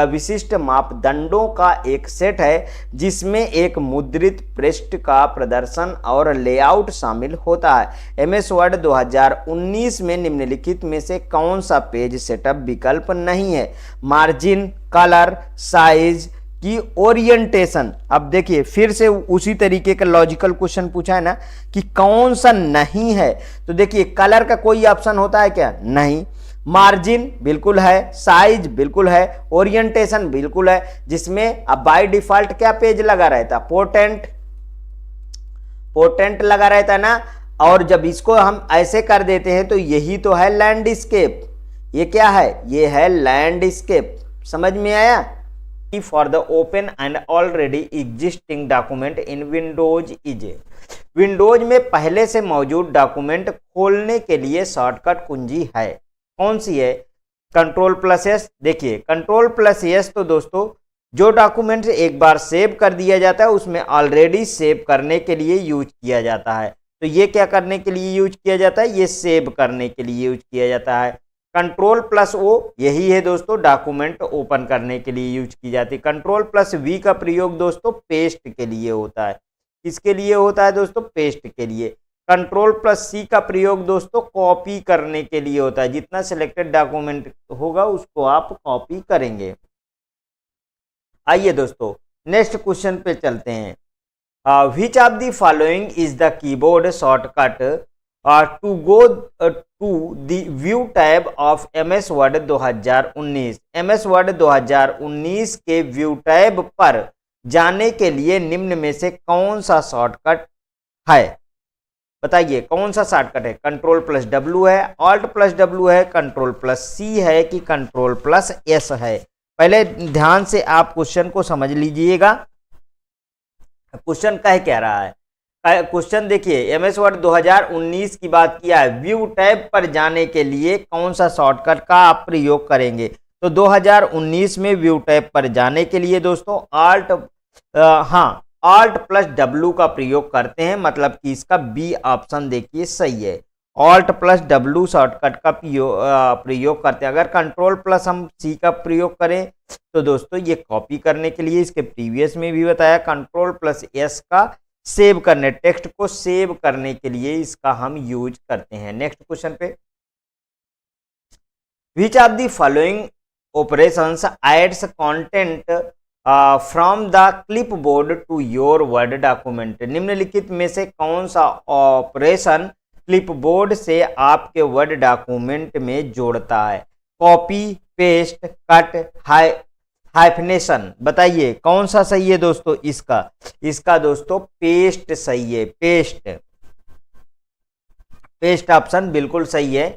विशिष्ट मापदंडों का एक सेट है जिसमें एक मुद्रित पृष्ठ का प्रदर्शन और लेआउट शामिल होता है। MS वर्ड 2019 में निम्नलिखित में से कौन सा पेज सेटअप विकल्प नहीं है? मार्जिन, कलर, साइज की ओरिएंटेशन। अब देखिए फिर से उसी तरीके का लॉजिकल क्वेश्चन पूछा है ना कि कौन सा नहीं है, तो देखिए कलर का कोई ऑप्शन होता है क्या? नहीं। मार्जिन बिल्कुल है, साइज बिल्कुल है, ओरिएंटेशन बिल्कुल है, जिसमें अब बाय डिफॉल्ट क्या पेज लगा रहता? पोर्टेंट लगा रहता है ना। और जब इसको हम ऐसे कर देते हैं तो यही तो है लैंडस्केप। ये क्या है? ये है लैंडस्केप। समझ में आया? For the open and already existing document in Windows is, Windows में पहले से मौजूद डॉक्यूमेंट खोलने के लिए शॉर्टकट कुंजी है। कौन सी है? Ctrl+S। देखिए Ctrl+S तो दोस्तों जो डॉक्यूमेंट एक बार सेव कर दिया जाता है उसमें ऑलरेडी सेव करने के लिए यूज किया जाता है। तो ये क्या करने के लिए यूज किया जाता है? ये सेव करने के लिए यूज किया जाता है। Ctrl+O यही है दोस्तों, डॉक्यूमेंट ओपन करने के लिए यूज की जाती है। Ctrl+V का प्रयोग दोस्तों पेस्ट के लिए होता है। किसके लिए होता है दोस्तों? पेस्ट के लिए। Ctrl+C का प्रयोग दोस्तों कॉपी करने के लिए होता है। जितना सिलेक्टेड डॉक्यूमेंट होगा उसको आप कॉपी करेंगे। आइए दोस्तों नेक्स्ट क्वेश्चन पे चलते हैं। Which of the following is the keyboard shortcut to go to the view tab of MS Word 2019? MS Word 2019 के व्यू टैब पर जाने के लिए निम्न में से कौन सा शॉर्टकट है? बताइए कौन सा शॉर्टकट है? Ctrl+W है, Alt+W है, Ctrl+C है कि Ctrl+S है? पहले ध्यान से आप क्वेश्चन को समझ लीजिएगा। क्वेश्चन क्या रहा है? क्वेश्चन देखिए, MS वर्ड 2019 की बात किया है, व्यू टैब पर जाने के लिए कौन सा शॉर्टकट का आप प्रयोग करेंगे? तो 2019 में व्यू टैब पर जाने के लिए दोस्तों Alt+W का प्रयोग करते हैं, मतलब कि इसका बी ऑप्शन देखिए सही है। ऑल्ट प्लस डब्ल्यू शॉर्टकट का प्रयोग करते हैं। अगर कंट्रोल प्लस हम सी का प्रयोग करें तो दोस्तों ये कॉपी करने के लिए, इसके प्रीवियस में भी बताया, कंट्रोल प्लस एस का सेव करने, टेक्स्ट को सेव करने के लिए इसका हम यूज करते हैं। नेक्स्ट क्वेश्चन पे, which of the following operations adds content from the clipboard to your Word document. निम्नलिखित में से कौन सा ऑपरेशन क्लिपबोर्ड से आपके वर्ड डॉक्यूमेंट में जोड़ता है? Copy, paste, cut, hyphenation. बताइए कौन सा सही है दोस्तों इसका दोस्तों पेस्ट सही है। पेस्ट ऑप्शन बिल्कुल सही है।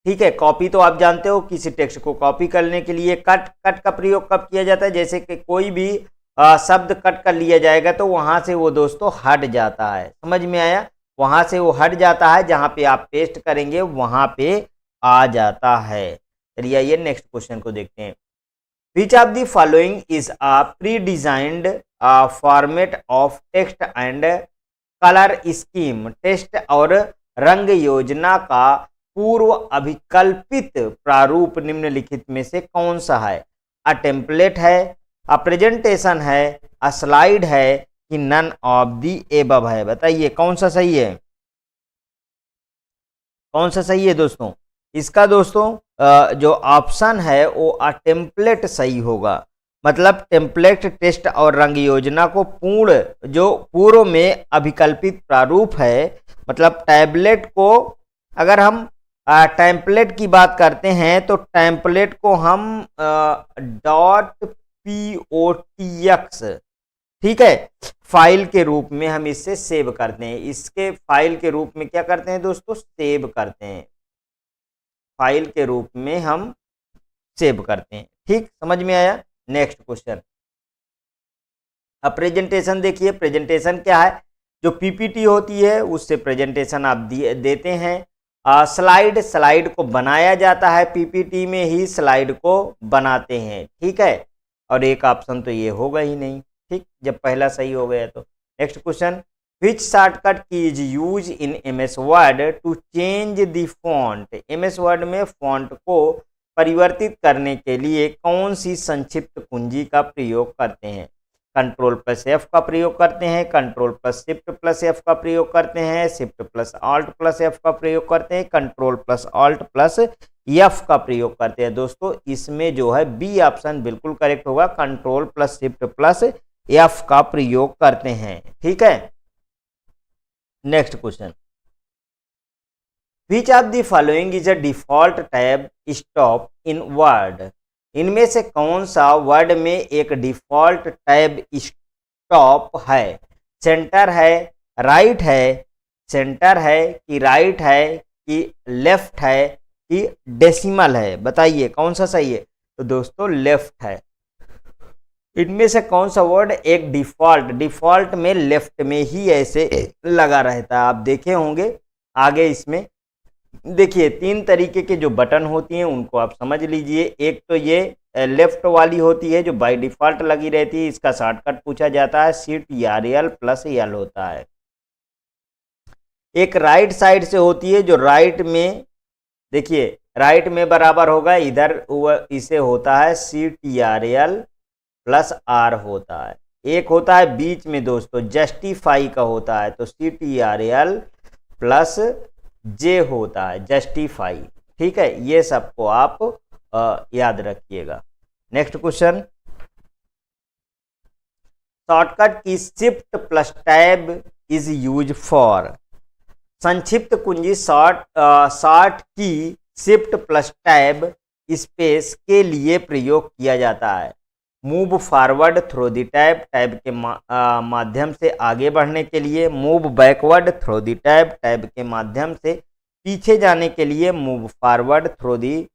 ठीक है, कॉपी तो आप जानते हो, किसी टेक्स्ट को कॉपी करने के लिए। कट का प्रयोग कब किया जाता है? जैसे कि कोई भी शब्द कट कर लिया जाएगा तो वहां से वो दोस्तों हट जाता है। समझ में आया? वहां से वो हट जाता है, जहां पे आप पेस्ट करेंगे वहां पे आ जाता है। चलिए आइए नेक्स्ट क्वेश्चन को देखते हैं। विच of the following is a pre designed format of text and colour scheme. Text और रंग योजना का पूर्व अभिकल्पित प्रारूप निम्नलिखित में से कौन सा है? अ टेम्पलेट है, अ प्रेजेंटेशन है, अ स्लाइड है कि नन ऑफ दी एबव है? बताइए कौन सा सही है? कौन सा सही है दोस्तों? इसका दोस्तों जो ऑप्शन है वो अ टेम्पलेट सही होगा। मतलब टेम्पलेट टेक्स्ट और रंग योजना को पूर्व में अभिकल्पित प्रारूप है। मतलब टैबलेट को, अगर हम टेम्पलेट की बात करते हैं तो टेम्पलेट को हम .potx, ठीक है, फाइल के रूप में हम इससे सेव करते हैं। इसके फाइल के रूप में क्या करते हैं दोस्तों? सेव करते हैं। फाइल के रूप में हम सेव करते हैं। ठीक, समझ में आया? नेक्स्ट क्वेश्चन, अब प्रेजेंटेशन देखिए। प्रेजेंटेशन क्या है? जो पीपीटी होती है उससे प्रेजेंटेशन आप देते हैं। स्लाइड को बनाया जाता है, पीपीटी में ही स्लाइड को बनाते हैं। ठीक है, और एक ऑप्शन तो ये होगा ही नहीं। ठीक, जब पहला सही हो गया तो। Next question, which shortcut key is use in MS Word to change the font. MS Word में फॉन्ट को परिवर्तित करने के लिए कौन सी संक्षिप्त कुंजी का प्रयोग करते हैं? कंट्रोल प्लस एफ का प्रयोग करते हैं, control plus shift plus F का प्रयोग करते हैं, shift plus alt plus F का प्रयोग करते हैं, control plus alt plus F का प्रयोग करते हैं। दोस्तों इसमें जो है बी ऑप्शन बिल्कुल करेक्ट होगा, control plus shift plus F का प्रयोग करते हैं। ठीक है, next question, which of the following is a default tab stop in word. इनमें से कौन सा वर्ड में एक डिफॉल्ट टैब स्टॉप है? सेंटर है, राइट है, सेंटर है कि राइट है कि लेफ्ट है कि डेसिमल है? बताइए कौन सा सही है? तो दोस्तों लेफ्ट है। इनमें से कौन सा वर्ड एक डिफॉल्ट में लेफ्ट में ही ऐसे लगा रहता है? आप देखे होंगे आगे इसमें। देखिए तीन तरीके के जो बटन होती हैं उनको आप समझ लीजिए। एक तो ये लेफ्ट वाली होती है जो बाय डिफॉल्ट लगी रहती है, इसका शॉर्टकट पूछा जाता है, CTRL प्लस एल होता है। एक राइट साइड से होती है जो राइट में, देखिए राइट में बराबर होगा, इधर इसे होता है CTRL प्लस R होता है। एक होता है बीच में दोस्तों जस्टिफाई का होता है, तो CTRL प्लस जे होता है, जस्टिफाई। ठीक है, ये सबको आप याद रखिएगा। नेक्स्ट क्वेश्चन, शॉर्टकट की shift plus tab is use for. संक्षिप्त कुंजी शॉर्ट की शिफ्ट प्लस टैब स्पेस के लिए प्रयोग किया जाता है। Move forward through the tab के माध्यम से आगे बढ़ने के लिए, move backward through the tab के माध्यम से पीछे जाने के लिए, move forward through the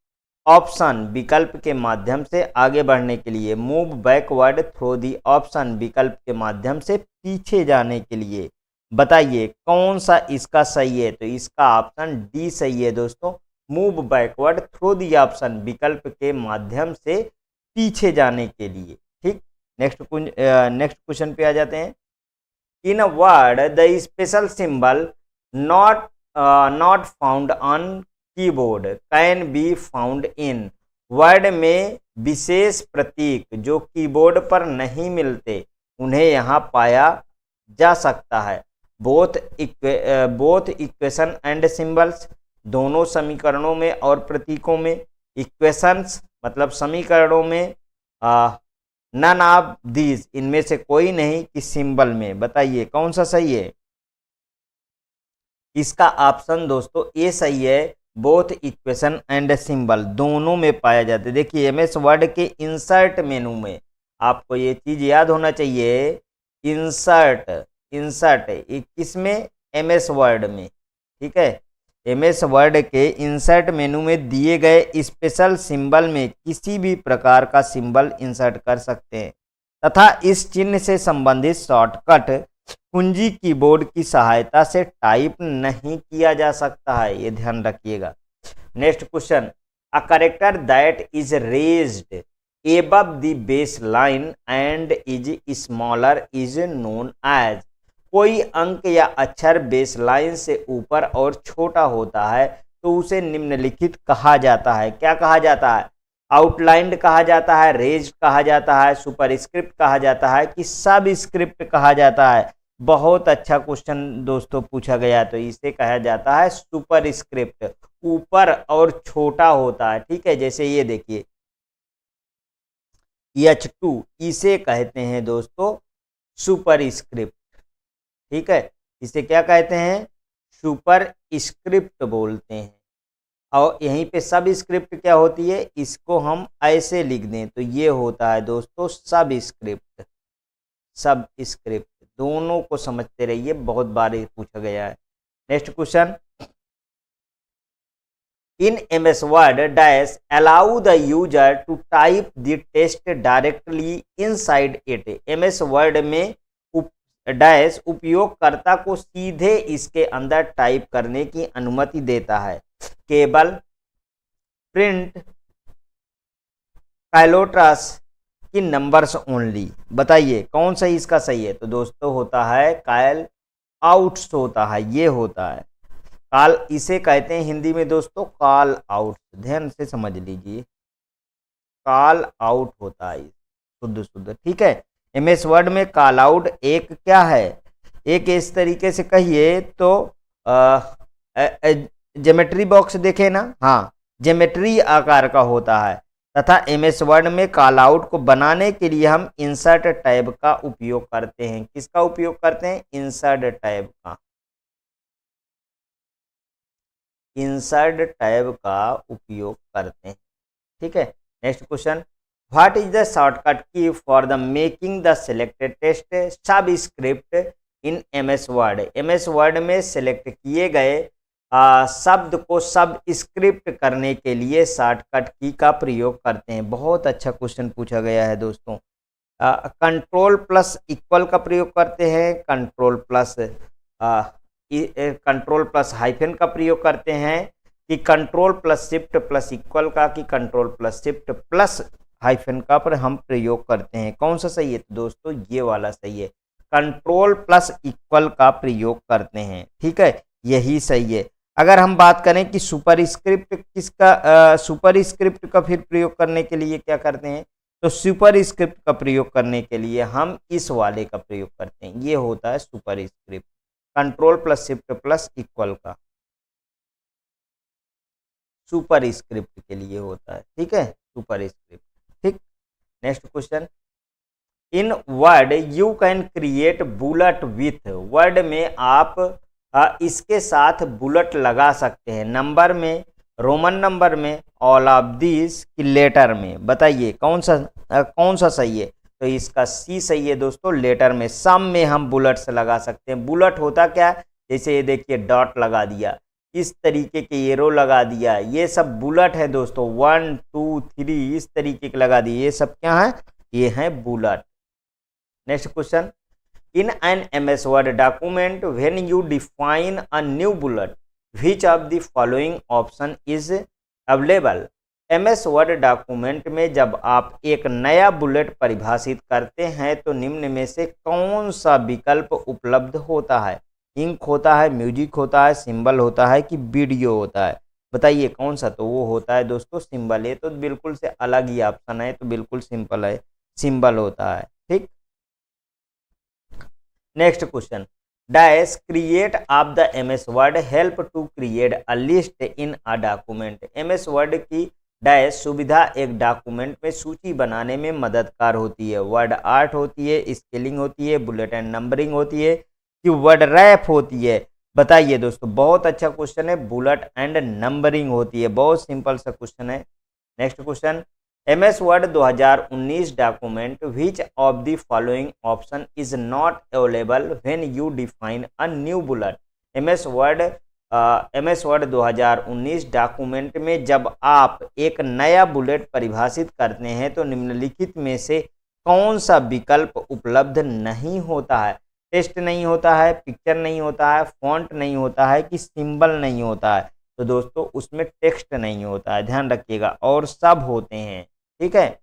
option विकल्प के माध्यम से आगे बढ़ने के लिए, move backward through the option विकल्प के माध्यम से पीछे जाने के लिए। बताइए कौन सा इसका सही है? तो इसका ऑप्शन डी सही है दोस्तों, move backward through the option विकल्प के माध्यम से पीछे जाने के लिए। ठीक, नेक्स्ट क्वेश्चन पे आ जाते हैं। In a Word the special symbol not not found on keyboard can be found in Word में विशेष प्रतीक जो कीबोर्ड पर नहीं मिलते उन्हें यहाँ पाया जा सकता है। बोथ इक्वेशन एंड सिंबल्स, दोनों समीकरणों में और प्रतीकों में। इक्वेशंस मतलब समीकरणों में, नन ऑफ दीज इनमें से कोई नहीं, कि सिंबल में। बताइए कौन सा सही है? इसका ऑप्शन दोस्तों ए सही है। बोथ इक्वेशन एंड सिंबल दोनों में पाया जाता है। देखिए एमएस वर्ड के इंसर्ट मेनू में आपको ये चीज याद होना चाहिए। इंसर्ट किसमें? एमएस वर्ड में। ठीक है, एमएस वर्ड के इंसर्ट मेनू में दिए गए स्पेशल सिंबल में किसी भी प्रकार का सिंबल इंसर्ट कर सकते हैं तथा इस चिन्ह से संबंधित शॉर्टकट कुंजी कीबोर्ड की सहायता से टाइप नहीं किया जा सकता है, ये ध्यान रखिएगा। Next question, a character that is raised above the base line and is smaller is known as. कोई अंक या अक्षर बेस लाइन से ऊपर और छोटा होता है तो उसे निम्नलिखित कहा जाता है। क्या कहा जाता है? आउटलाइंड कहा जाता है, रेज्ड कहा जाता है, सुपरस्क्रिप्ट कहा जाता है, कि सब स्क्रिप्ट कहा जाता है। बहुत अच्छा क्वेश्चन दोस्तों पूछा गया, तो इसे कहा जाता है सुपरस्क्रिप्ट, ऊपर और छोटा होता है। ठीक है, जैसे ये देखिए H2, इसे कहते हैं दोस्तों सुपरस्क्रिप्ट। ठीक है, इसे क्या कहते हैं? सुपरस्क्रिप्ट बोलते हैं। और यहीं पे सब स्क्रिप्ट क्या होती है? इसको हम ऐसे लिख दें तो ये होता है दोस्तों सब स्क्रिप्ट। सब स्क्रिप्ट दोनों को समझते रहिए, बहुत बार पूछा गया है। Next question, in MS Word dash allow the user to type the test directly inside it. MS Word में डैश उपयोगकर्ता को सीधे इसके अंदर टाइप करने की अनुमति देता है। केबल, प्रिंट, कैलोट्रस की नंबर्स ओनली। बताइए कौन सा इसका सही है? तो दोस्तों होता है कैल आउट्स होता है, ये होता है काल, इसे कहते हैं हिंदी में दोस्तों कॉल आउट। ध्यान से समझ लीजिए, कॉल आउट होता है शुद्ध। ठीक है, एमएस वर्ड में कॉल आउट एक क्या है? एक इस तरीके से कहिए तो ज्योमेट्री बॉक्स देखे ना, हाँ, ज्योमेट्री आकार का होता है। तथा एमएस वर्ड में कॉल आउट को बनाने के लिए हम इंसर्ट टैब का उपयोग करते हैं। किसका उपयोग करते हैं? इंसर्ट टैब का। इंसर्ट टैब का उपयोग करते हैं। ठीक है, next question, what is the shortcut key for the making the selected text subscript in MS Word. MS Word में सिलेक्ट किए गए शब्द को सब स्क्रिप्ट करने के लिए शॉर्टकट की का प्रयोग करते हैं। बहुत अच्छा क्वेश्चन पूछा गया है दोस्तों। कंट्रोल प्लस इक्वल का प्रयोग करते हैं, कंट्रोल प्लस हाइफन का प्रयोग करते हैं, कि control plus shift plus equal का, कि control plus shift plus hyphen का पर हम प्रयोग करते हैं। कौन सा सही है? तो दोस्तों ये वाला सही है, कंट्रोल प्लस इक्वल का प्रयोग करते हैं। ठीक है, यही सही है। अगर हम बात करें कि सुपरस्क्रिप्ट किसका, सुपरस्क्रिप्ट का फिर प्रयोग करने के लिए क्या करते हैं? तो सुपरस्क्रिप्ट का प्रयोग करने के लिए हम इस वाले का प्रयोग करते हैं, ये होता है superscript, control plus shift plus equal का सुपरस्क्रिप्ट के लिए होता है। ठीक है, सुपरस्क्रिप्ट। ठीक, next question, in word you can create bullet with. Word में आप इसके साथ बुलेट लगा सकते हैं। नंबर में, रोमन नंबर में, ऑल ऑफ दिस की लेटर में। बताइए कौन सा सही है? तो इसका सी सही है दोस्तों, लेटर में। सम में हम बुलेट से लगा सकते हैं। बुलेट होता क्या है? जैसे ये देखिए डॉट लगा दिया, इस तरीके के एरो लगा दिया, ये सब बुलेट है दोस्तों। 1 2 3 इस तरीके के लगा दिए, ये सब क्या है? ये है bullet. Next question, in an MS Word document when you define a new bullet which of the following option is available। MS Word document में जब आप एक नया बुलेट परिभाषित करते हैं तो निम्न में से कौन सा विकल्प उपलब्ध होता है? इंक होता है, म्यूजिक होता है, सिंबल होता है कि वीडियो होता है? बताइए कौन सा? तो वो होता है दोस्तों सिंबल। ये तो बिल्कुल से अलग ही ऑप्शन है, तो बिल्कुल सिंपल है, सिंबल होता है। ठीक, next question, dash create of the MS Word help to create a list in a document. MS Word की डैश सुविधा एक डॉक्यूमेंट में सूची बनाने में मददगार होती है। वर्ड आर्ट होती है, स्केलिंग होती है, बुलेट एंड नंबरिंग होती है कि वर्ड रैप होती है? बताइए दोस्तों, बहुत अच्छा क्वेश्चन है, बुलेट एंड नंबरिंग होती है। बहुत सिंपल सा क्वेश्चन है। Next question, MS Word 2019 document which of the following option is not available when you define a new bullet. MS Word 2019 document में जब आप एक नया बुलेट परिभाषित करते हैं तो निम्नलिखित में से कौन सा विकल्प उपलब्ध नहीं होता है? टेक्स्ट नहीं होता है, पिक्चर नहीं होता है, फॉन्ट नहीं होता है कि सिंबल नहीं होता है? तो दोस्तों उसमें टेक्स्ट नहीं होता है, ध्यान रखिएगा, और सब होते हैं। ठीक है,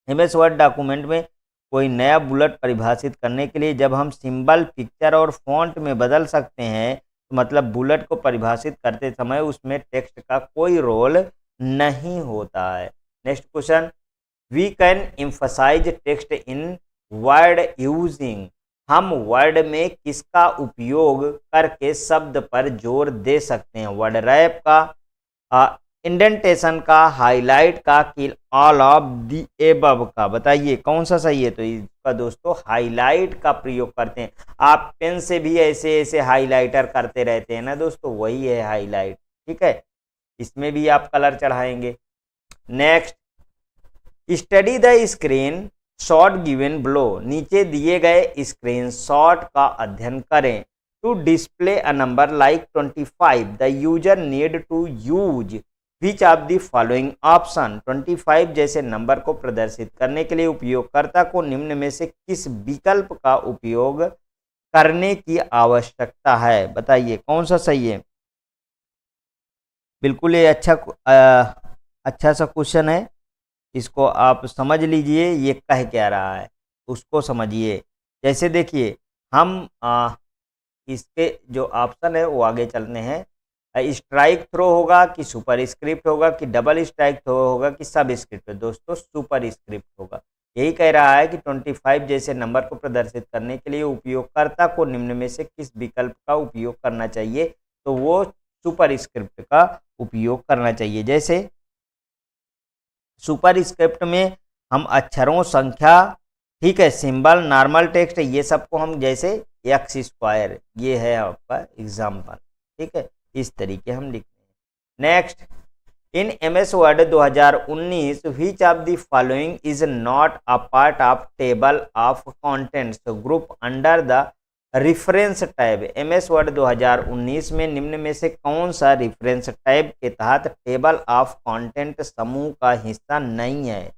एमएस वर्ड डॉक्यूमेंट में कोई नया बुलेट परिभाषित करने के लिए जब हम सिंबल, पिक्चर और फॉन्ट में बदल सकते हैं, तो मतलब बुलेट को परिभाषित करते समय उसमें टेक्स्ट का कोई रोल नहीं होता है। Next question, we can emphasize text in Word using. हम वर्ड में किसका उपयोग करके शब्द पर जोर दे सकते हैं? वर्ड रैप का, इंडेंटेशन का, हाईलाइट का कि ऑल ऑफ दी एबव का? बताइए कौन सा सही है? तो इसका दोस्तों हाईलाइट का प्रयोग करते हैं। आप पेन से भी ऐसे ऐसे हाईलाइटर करते रहते हैं ना दोस्तों, वही है हाईलाइट। ठीक है, इसमें भी आप कलर चढ़ाएंगे। Next, study the screenshot given below. नीचे दिए गए स्क्रीन शॉट का अध्ययन करें। To display a number like 25 the user need to use which of the following option. 25 जैसे नंबर को प्रदर्शित करने के लिए उपयोगकर्ता को निम्न में से किस विकल्प का उपयोग करने की आवश्यकता है? बताइए कौन सा सही है? बिल्कुल ये अच्छा सा क्वेश्चन है, इसको आप समझ लीजिए ये कह क्या रहा है, उसको समझिए। जैसे देखिए हम इसके जो ऑप्शन है वो आगे चलते हैं। स्ट्राइक थ्रो होगा कि सुपर स्क्रिप्ट होगा कि डबल स्ट्राइक थ्रो होगा कि सब स्क्रिप्ट? दोस्तों सुपर स्क्रिप्ट होगा। यही कह रहा है कि 25 जैसे नंबर को प्रदर्शित करने के लिए उपयोगकर्ता को निम्न में से किस विकल्प का उपयोग करना चाहिए? तो वो सुपर स्क्रिप्ट का उपयोग करना चाहिए। जैसे सुपर स्क्रिप्ट में हम अक्षरों, संख्या, ठीक है, सिंबल, नॉर्मल टेक्स्ट, ये सबको हम जैसे एक्स स्क्वायर, ये है आपका एग्जाम्पल। ठीक है, इस तरीके हम लिखते हैं। Next, in MS Word 2019 which of the following is not a part of table of contents group under the reference tab. MS Word 2019 में निम्न में से कौन सा रिफरेंस टैब के तहत टेबल ऑफ कंटेंट समूह का हिस्सा नहीं है?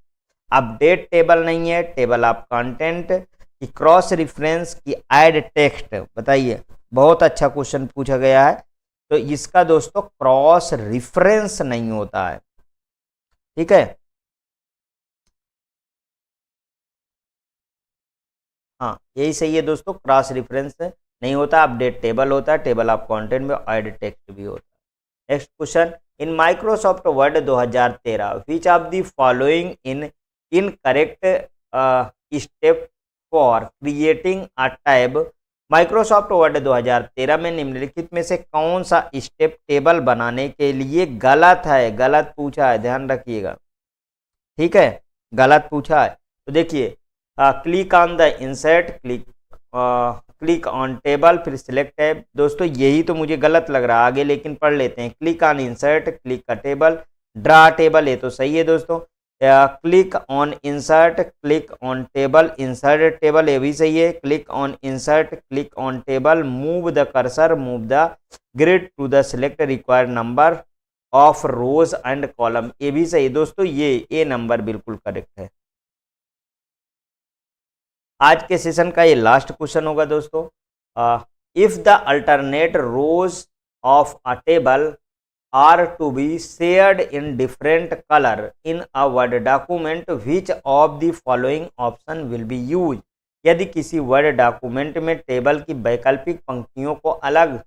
अपडेट टेबल नहीं है, टेबल ऑफ कंटेंट की क्रॉस रेफरेंस की ऐड टेक्स्ट? बताइए, बहुत अच्छा क्वेश्चन पूछा गया है। तो इसका दोस्तों क्रॉस रेफरेंस नहीं होता है। ठीक है, हाँ यही सही है दोस्तों, क्रॉस रेफरेंस नहीं होता। अपडेट टेबल होता है, टेबल ऑफ कंटेंट में ऐड टेक्स्ट भी होता है। Next question, in Microsoft Word 2013 which of the following in correct step for creating a tab. Microsoft Word 2013 में निम्नलिखित में से कौन सा स्टेप टेबल बनाने के लिए गलत है? गलत पूछा है, ध्यान रखिएगा। ठीक है, गलत पूछा है। तो देखिए, click on the insert, click on table, फिर सिलेक्ट टैब। दोस्तों यही तो मुझे गलत लग रहा है आगे, लेकिन पढ़ लेते हैं। क्लिक ऑन इंसर्ट, क्लिक का टेबल, ड्रा टेबल, ये तो सही है दोस्तों। Click on insert, click on table, insert table, ये भी सही है। Click on insert, click on table, move the cursor, move the grid to the select required number of rows and column, ये भी सही दोस्तों। ये नंबर बिल्कुल करेक्ट है। आज के सेशन का ये लास्ट क्वेश्चन होगा दोस्तों। If the alternate rows of a table are to be shared in different colour in a Word document which of the following option will be use. यदि किसी वर्ड डॉक्यूमेंट में टेबल की वैकल्पिक पंक्तियों को अलग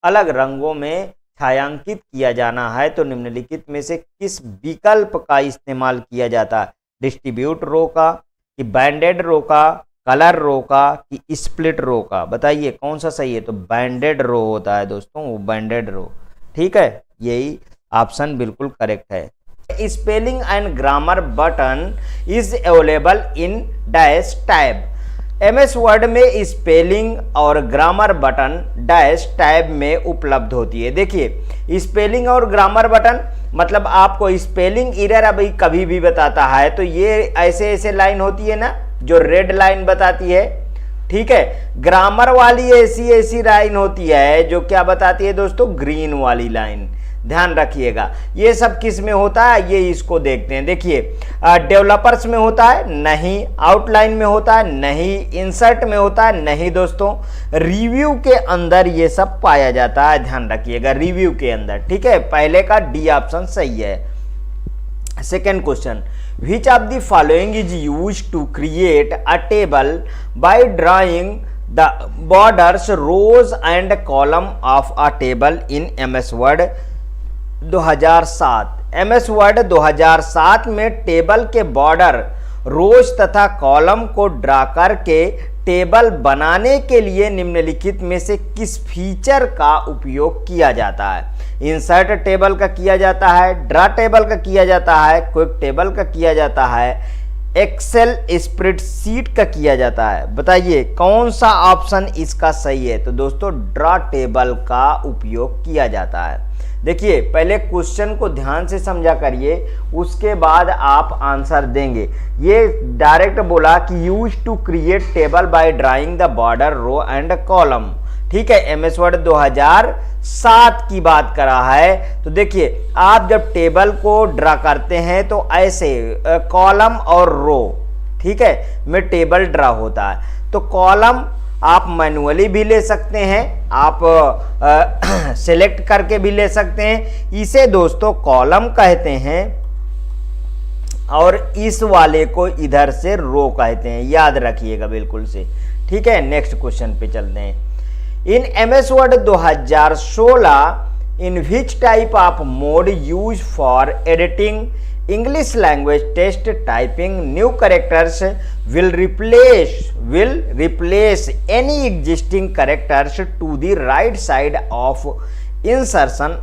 अलग रंगों में छायांकित किया जाना है तो निम्नलिखित में से किस विकल्प का इस्तेमाल किया जाता है? डिस्ट्रीब्यूट रो का, कि बैंडेड रो का, कलर रो का, कि स्प्लिट रो का? बताइए कौन सा सही है? तो बैंडेड रो होता है दोस्तों, वो बैंडेड रो। ठीक है, यही ऑप्शन बिल्कुल करेक्ट है। Spelling and grammar button is available in dash tab. MS Word में स्पेलिंग और ग्रामर बटन डैश टैब में उपलब्ध होती है। देखिए स्पेलिंग और ग्रामर बटन मतलब आपको स्पेलिंग एरर अभी कभी भी बताता है तो ये ऐसे ऐसे लाइन होती है ना जो रेड लाइन बताती है। ठीक है, ग्रामर वाली ऐसी ऐसी लाइन होती है जो क्या बताती है दोस्तों? ग्रीन वाली लाइन। ध्यान रखिएगा ये सब किस में होता है, ये इसको देखते हैं। देखिए डेवलपर्स में होता है नहीं, आउटलाइन में होता है नहीं, इंसर्ट में होता है नहीं दोस्तों, रिव्यू के अंदर ये सब पाया जाता है। ध्यान रखिएगा रिव्यू के अंदर। ठीक है, पहले का डी ऑप्शन सही है। Second question, which of the following is used to create a table by drawing the borders, rows and column of a table in MS Word 2007? MS word 2007 में टेबल के बॉर्डर, रोज तथा कॉलम को ड्रा करके टेबल बनाने के लिए निम्नलिखित में से किस फीचर का उपयोग किया जाता है? इंसर्ट टेबल का किया जाता है, ड्रा टेबल का किया जाता है, क्विक टेबल का किया जाता है, एक्सेल स्प्रेडशीट का किया जाता है? बताइए कौन सा ऑप्शन इसका सही है? तो दोस्तों ड्रा टेबल का उपयोग किया जाता है। देखिए पहले क्वेश्चन को ध्यान से समझा करिए, उसके बाद आप आंसर देंगे। ये डायरेक्ट बोला कि use to create table by drawing the border, row and column. ठीक है, एमएस वर्ड 2007 की बात करा है। तो देखिए आप जब टेबल को ड्रा करते हैं तो ऐसे कॉलम और रो, ठीक है, में टेबल ड्रा होता है। तो कॉलम आप मैनुअली भी ले सकते हैं, आप सिलेक्ट करके भी ले सकते हैं, इसे दोस्तों कॉलम कहते हैं, और इस वाले को इधर से रो कहते हैं। याद रखिएगा बिल्कुल से। ठीक है, नेक्स्ट क्वेश्चन पे चलते हैं। इन MS word 2016 in which type of mode use for editing English language text typing new characters will replace any existing characters to the right side of insertion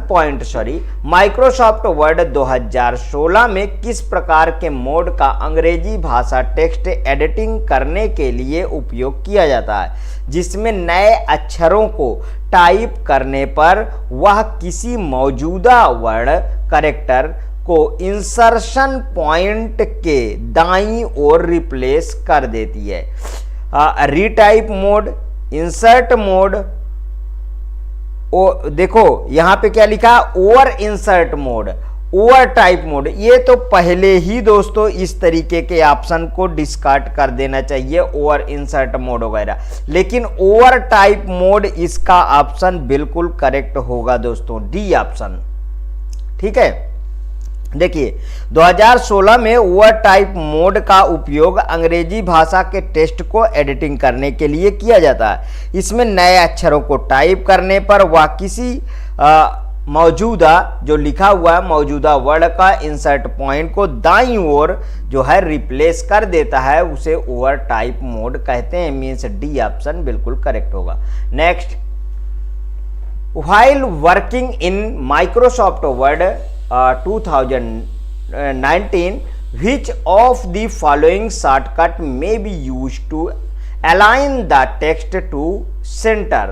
point Microsoft word 2016 में किस प्रकार के मोड का अंग्रेजी भाषा टेक्स्ट एडिटिंग करने के लिए उपयोग किया जाता है, जिसमें नए अक्षरों को टाइप करने पर वह किसी मौजूदा वर्ड कैरेक्टर को इंसर्शन पॉइंट के दाईं ओर रिप्लेस कर देती है? रीटाइप मोड, इंसर्ट मोड, देखो यहां पे क्या लिखा, over insert mode, over type mode. ये तो पहले ही दोस्तों इस तरीके के ऑप्शन को डिस्कार्ड कर देना चाहिए, ओवर इंसर्ट मोड वगैरह, लेकिन ओवर टाइप मोड इसका ऑप्शन बिल्कुल करेक्ट होगा दोस्तों, डी ऑप्शन। ठीक है, देखिए 2016 में ओवर टाइप मोड का उपयोग अंग्रेजी भाषा के टेक्स्ट को एडिटिंग करने के लिए किया जाता है। इसमें नए अक्षरों को टाइप करने पर वह किसी मौजूदा जो लिखा हुआ है मौजूदा वर्ड का इंसर्ट पॉइंट को दाईं ओर जो है रिप्लेस कर देता है, उसे ओवर टाइप मोड कहते हैं। मीन्स डी ऑप्शन बिल्कुल करेक्ट होगा। Next, while working in Microsoft word 2019 which of the following shortcut may be used to align the text to center?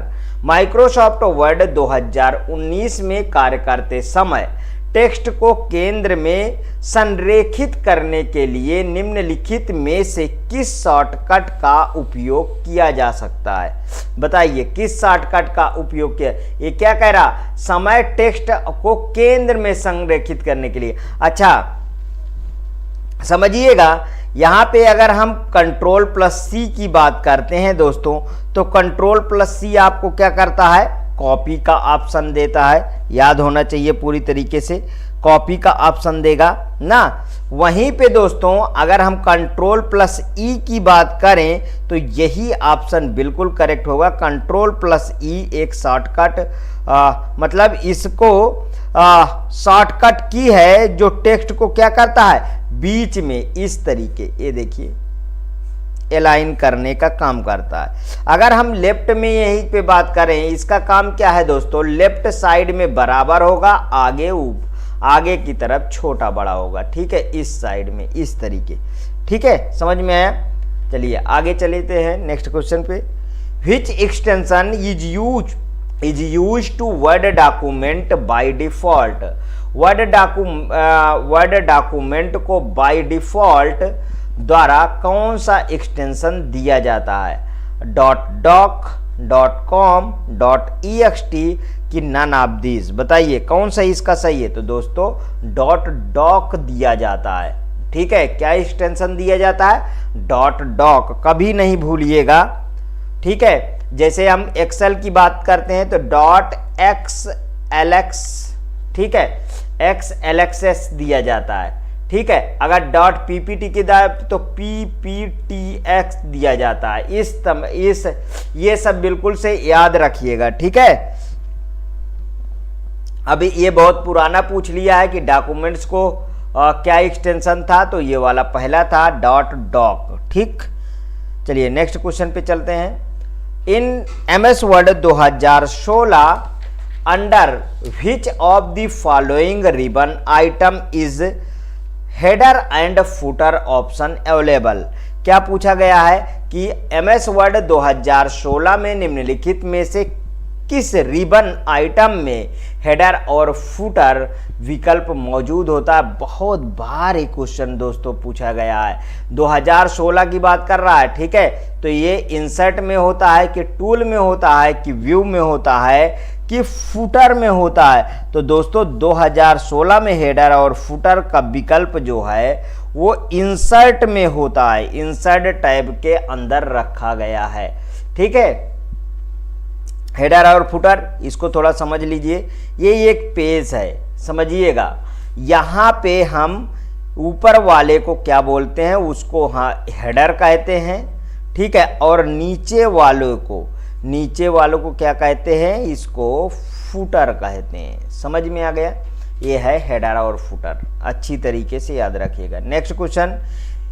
Microsoft word 2019 में कार्य करते समय टेक्स्ट को केंद्र में संरेखित करने के लिए निम्नलिखित में से किस शॉर्टकट का उपयोग किया जा सकता है? बताइए किस शॉर्टकट का उपयोग किया? ये क्या कह रहा, समय टेक्स्ट को केंद्र में संरेखित करने के लिए। अच्छा समझिएगा, यहां पे अगर हम Ctrl+C की बात करते हैं दोस्तों, तो Ctrl+C आपको क्या करता है, कॉपी का ऑप्शन देता है। याद होना चाहिए पूरी तरीके से। कॉपी का ऑप्शन देगा ना। वहीं पे दोस्तों अगर हम कंट्रोल प्लस ई की बात करें तो यही ऑप्शन बिल्कुल करेक्ट होगा। कंट्रोल प्लस ई एक शॉर्टकट मतलब इसको शॉर्टकट की है जो टेक्स्ट को क्या करता है, बीच में इस तरीके, ये देखिए, अलाइन करने का काम करता है। अगर हम लेफ्ट में यहीं पे बात करें, इसका काम क्या है दोस्तों, लेफ्ट साइड में बराबर होगा, आगे की तरफ छोटा बड़ा होगा, ठीक है, इस साइड में इस तरीके, ठीक है, समझ में आया। चलिए आगे चलते हैं नेक्स्ट क्वेश्चन पे। Which extension is use to Word document by default. Word document को बाय डिफॉल्ट द्वारा कौन सा एक्सटेंशन दिया जाता है, .doc, .com, .ext कि नन ऑफ दिस। बताइए कौन सा इसका सही है। तो दोस्तों .doc दिया जाता है, ठीक है। क्या एक्सटेंशन दिया जाता है, .doc, कभी नहीं भूलिएगा, ठीक है। जैसे हम एक्सेल की बात करते हैं तो .xlx, ठीक है, xlxs दिया जाता है, ठीक है। अगर .ppt की तो pptx दिया जाता है। ये सब बिल्कुल से याद रखिएगा, ठीक है। अभी ये बहुत पुराना पूछ लिया है कि डॉक्यूमेंट्स को क्या एक्सटेंशन था, तो ये वाला पहला था .doc, ठीक। चलिए नेक्स्ट क्वेश्चन पे चलते हैं। In MS Word 2016 under which of the following ribbon item is header and footer option available. क्या पूछा गया है कि MS वर्ड 2016 में निम्नलिखित में से किस रिबन आइटम में हेडर और फुटर विकल्प मौजूद होता है। बहुत बार एक क्वेश्चन दोस्तों पूछा गया है, 2016 की बात कर रहा है, ठीक है। तो ये इंसर्ट में होता है कि टूल में होता है कि व्यू में होता है कि फुटर में होता है। तो दोस्तों 2016 में हेडर और फुटर का विकल्प जो है वो इंसर्ट में होता है, इंसर्ट टैब के अंदर रखा गया है, ठीक है। हेडर और फुटर इसको थोड़ा समझ लीजिए। ये एक पेज है, समझिएगा। यहाँ पे हम ऊपर वाले को क्या बोलते हैं, उसको हाँ हेडर कहते हैं, ठीक है। और नीचे वालों को क्या कहते हैं, इसको फुटर कहते हैं। समझ में आ गया। ये है हेडर और फुटर, अच्छी तरीके से याद रखिएगा। Next question.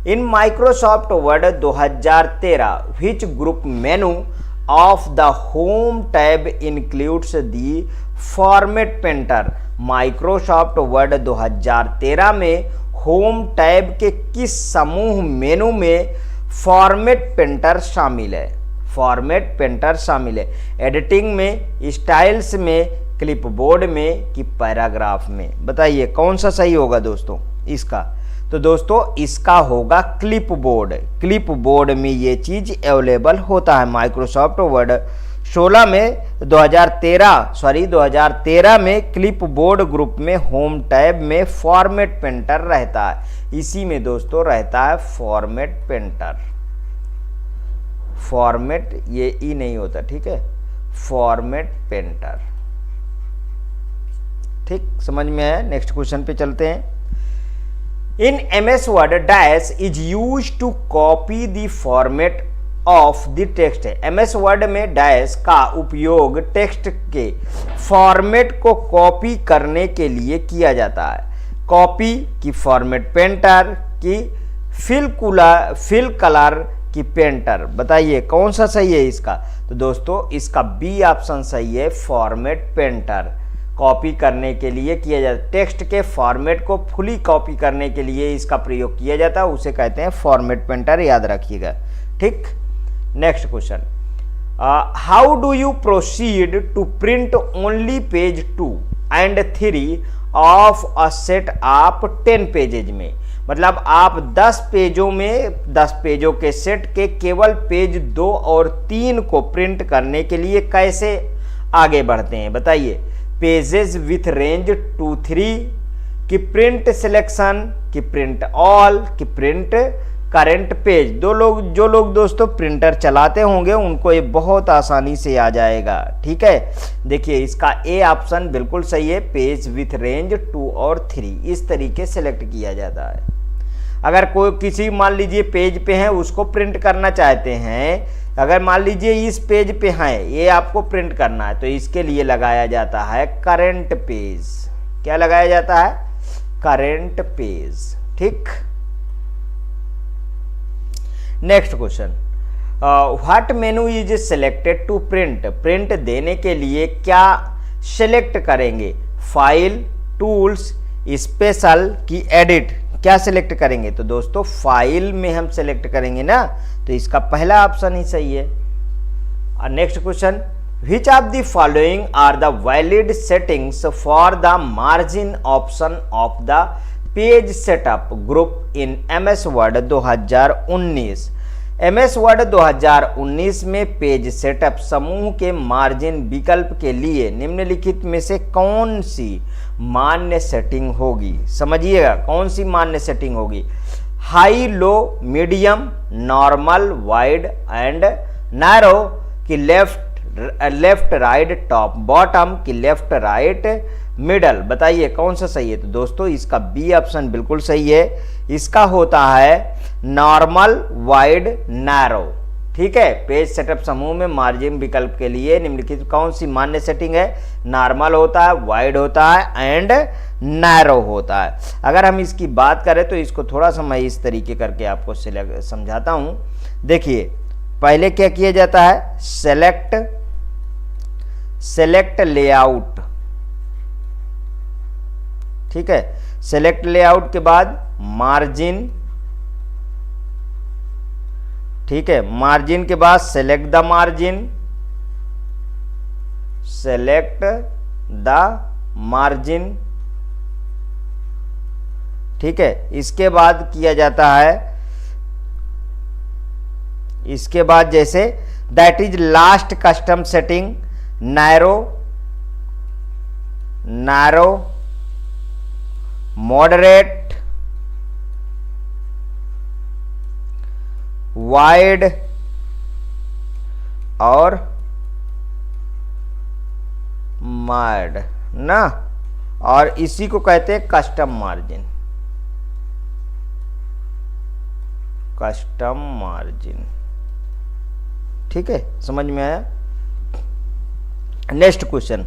In Microsoft Word 2013 which group menu of the home tab includes the format painter. Microsoft Word 2013 में होम टैब के किस समूह मेनू में फॉर्मेट पेंटर शामिल है। फॉर्मेट पेंटर शामिल है एडिटिंग में, स्टाइल्स में, क्लिपबोर्ड में कि पैराग्राफ में। बताइए कौन सा सही होगा दोस्तों इसका। तो दोस्तों इसका होगा क्लिपबोर्ड। क्लिपबोर्ड में ये चीज अवेलेबल होता है। माइक्रोसॉफ्ट वर्ड 16 में 2013 में क्लिपबोर्ड ग्रुप में होम टैब में फॉर्मेट पेंटर रहता है। इसी में दोस्तों रहता है फॉर्मेट पेंटर। फॉर्मेट ये ई नहीं होता, ठीक है, फॉर्मेट पेंटर, ठीक, समझ में आया। नेक्स्ट क्वेश्चन पे चलते हैं। In MS Word dash is use to copy the format of the text. MS Word में डैश का उपयोग टेक्स्ट के फॉर्मेट को कॉपी करने के लिए किया जाता है। कॉपी की फॉर्मेट पेंटर की फिल कलर की पेंटर। बताइए कौन सा सही है इसका। तो दोस्तों इसका बी ऑप्शन सही है, फॉर्मेट पेंटर। कॉपी करने के लिए किया जाता है, टेक्स्ट के फॉर्मेट को फुली कॉपी करने के लिए इसका प्रयोग किया जाता है, उसे कहते हैं फॉर्मेट पेंटर, याद रखिएगा, ठीक। Next question. How do you proceed to print only page 2 and 3 of a set of 10 pages में। मतलब आप 10 पेजों के सेट के केवल पेज 2 और 3 को प्रिंट करने के लिए कैसे आगे बढ़ते हैं। बताइए पेजेस विथ रेंज 2-3 कि प्रिंट सिलेक्शन कि प्रिंट ऑल कि प्रिंट करंट पेज। जो लोग दोस्तों प्रिंटर चलाते होंगे उनको ये बहुत आसानी से आ जाएगा। ठीक है, देखिए इसका ए ऑप्शन बिल्कुल सही है, पेज विथ रेंज 2 और 3 इस तरीके सेलेक्ट किया जाता है। अगर कोई किसी मान लीजिए पेज पे है उसको प्रिंट करना चाहते हैं, अगर मान लीजिए इस पेज पे है ये आपको प्रिंट करना है तो इसके लिए लगाया जाता है करंट पेज। क्या लगाया जाता है? Current page. ठीक, next question, what menu is selected to print. Print देने के लिए क्या सिलेक्ट करेंगे? File, tools, special key edit, क्या सिलेक्ट करेंगे? तो दोस्तों फाइल में हम सिलेक्ट करेंगे ना, तो इसका पहला ऑप्शन ही सही है। Next question, which of the following are the valid settings for the margin option of the page setup group in MS Word 2019। MS Word 2019 में पेज सेटअप समूह के मार्जिन विकल्प के लिए निम्नलिखित में से कौन सी मान्य सेटिंग होगी? समझिएगा कौन सी मान्य सेटिंग होगी। High, low, medium, normal, wide and narrow की लेफ्ट राइट टॉप, बॉटम की लेफ्ट राइट मिडल। बताइए कौन सा सही है? तो दोस्तों इसका बी ऑप्शन बिल्कुल सही है। इसका होता है नॉर्मल, वाइड, नैरो। ठीक है, पेज सेटअप समूह में मार्जिन विकल्प के लिए निम्नलिखित कौन सी मान्य सेटिंग है? नॉर्मल होता है, वाइड होता है एंड नैरो होता है। अगर हम इसकी बात करें तो इसको थोड़ा सा मैं इस तरीके करके आपको समझाता हूं। देखिए पहले क्या किया जाता है? Select layout. ठीक है, सेलेक्ट लेआउट के बाद मार्जिन। ठीक है, मार्जिन के बाद select the margin, select the margin. ठीक है, इसके बाद किया जाता है, इसके बाद जैसे that is last custom setting, narrow, moderate, wide और मार्ड ना, और इसी को कहते हैं कस्टम मार्जिन। Custom margin. ठीक है, समझ में आया? Next question,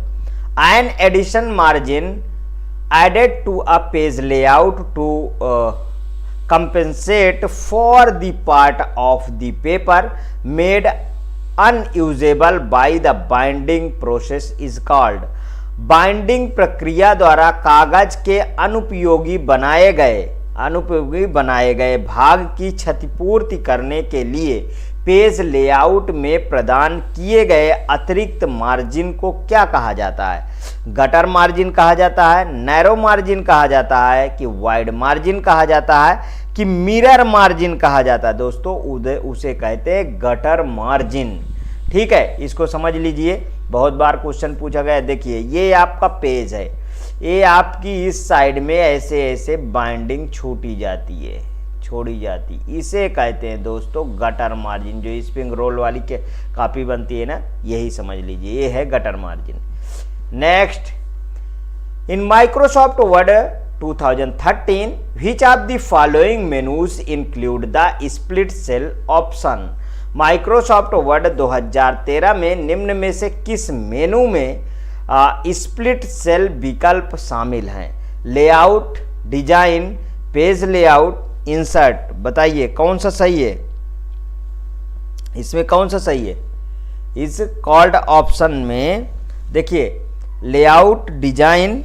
an addition margin added to a page layout to compensate for the part of the paper made unusable by the binding process is called। Binding प्रक्रिया द्वारा कागज के अनुपयोगी बनाए गए भाग की क्षतिपूर्ति करने के लिए पेज लेआउट में प्रदान किए गए अतिरिक्त मार्जिन को क्या कहा जाता है? गटर मार्जिन कहा जाता है, नैरो मार्जिन कहा जाता है, कि वाइड मार्जिन कहा जाता है, कि मिरर मार्जिन कहा जाता है? दोस्तों उसे कहते हैं गटर मार्जिन। ठीक है, इसको समझ लीजिए, बहुत बार क्वेश्चन पूछा गया। देखिए ये आपका पेज है, ये आपकी इस साइड में ऐसे ऐसे बाइंडिंग छोड़ी जाती, इसे कहते हैं दोस्तों गटर मार्जिन। जो स्प्रिंग रोल वाली के कॉपी बनती है ना, यही समझ लीजिए, ये है gutter margin. Next, in Microsoft Word 2013 which of the following menus include the split cell option. Microsoft Word 2013 में निम्न में से किस मेनू में स्प्लिट सेल विकल्प शामिल हैं? Layout, design, page layout, insert. बताइए कौन सा सही है? इसमें कौन सा सही है? इस कॉल्ड ऑप्शन में देखिए लेआउट, डिजाइन।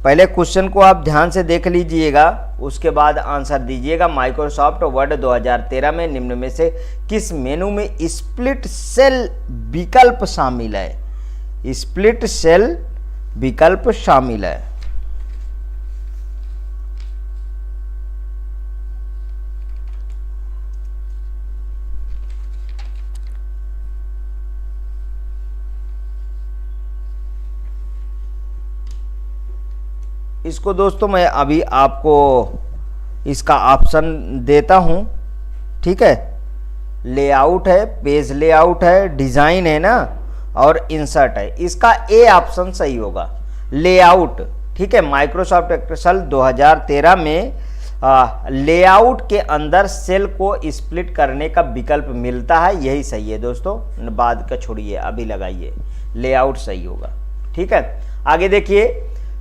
पहले क्वेश्चन को आप ध्यान से देख लीजिएगा, उसके बाद आंसर दीजिएगा। माइक्रोसॉफ्ट वर्ड 2013 में निम्न में से किस मेनू में स्प्लिट सेल विकल्प शामिल है? स्प्लिट सेल विकल्प शामिल है। इसको दोस्तों मैं अभी आपको इसका ऑप्शन देता हूं, ठीक है, लेआउट है, पेज लेआउट है, डिजाइन है ना, और इंसर्ट है। इसका ए ऑप्शन सही होगा, लेआउट। ठीक है, माइक्रोसॉफ्ट एक्सेल 2013 में लेआउट के अंदर सेल को स्प्लिट करने का विकल्प मिलता है, यही सही है दोस्तों, बाद का छोड़िए, अभी लगाइए, लेआउट सही होगा। ठीक है, आगे देखिए,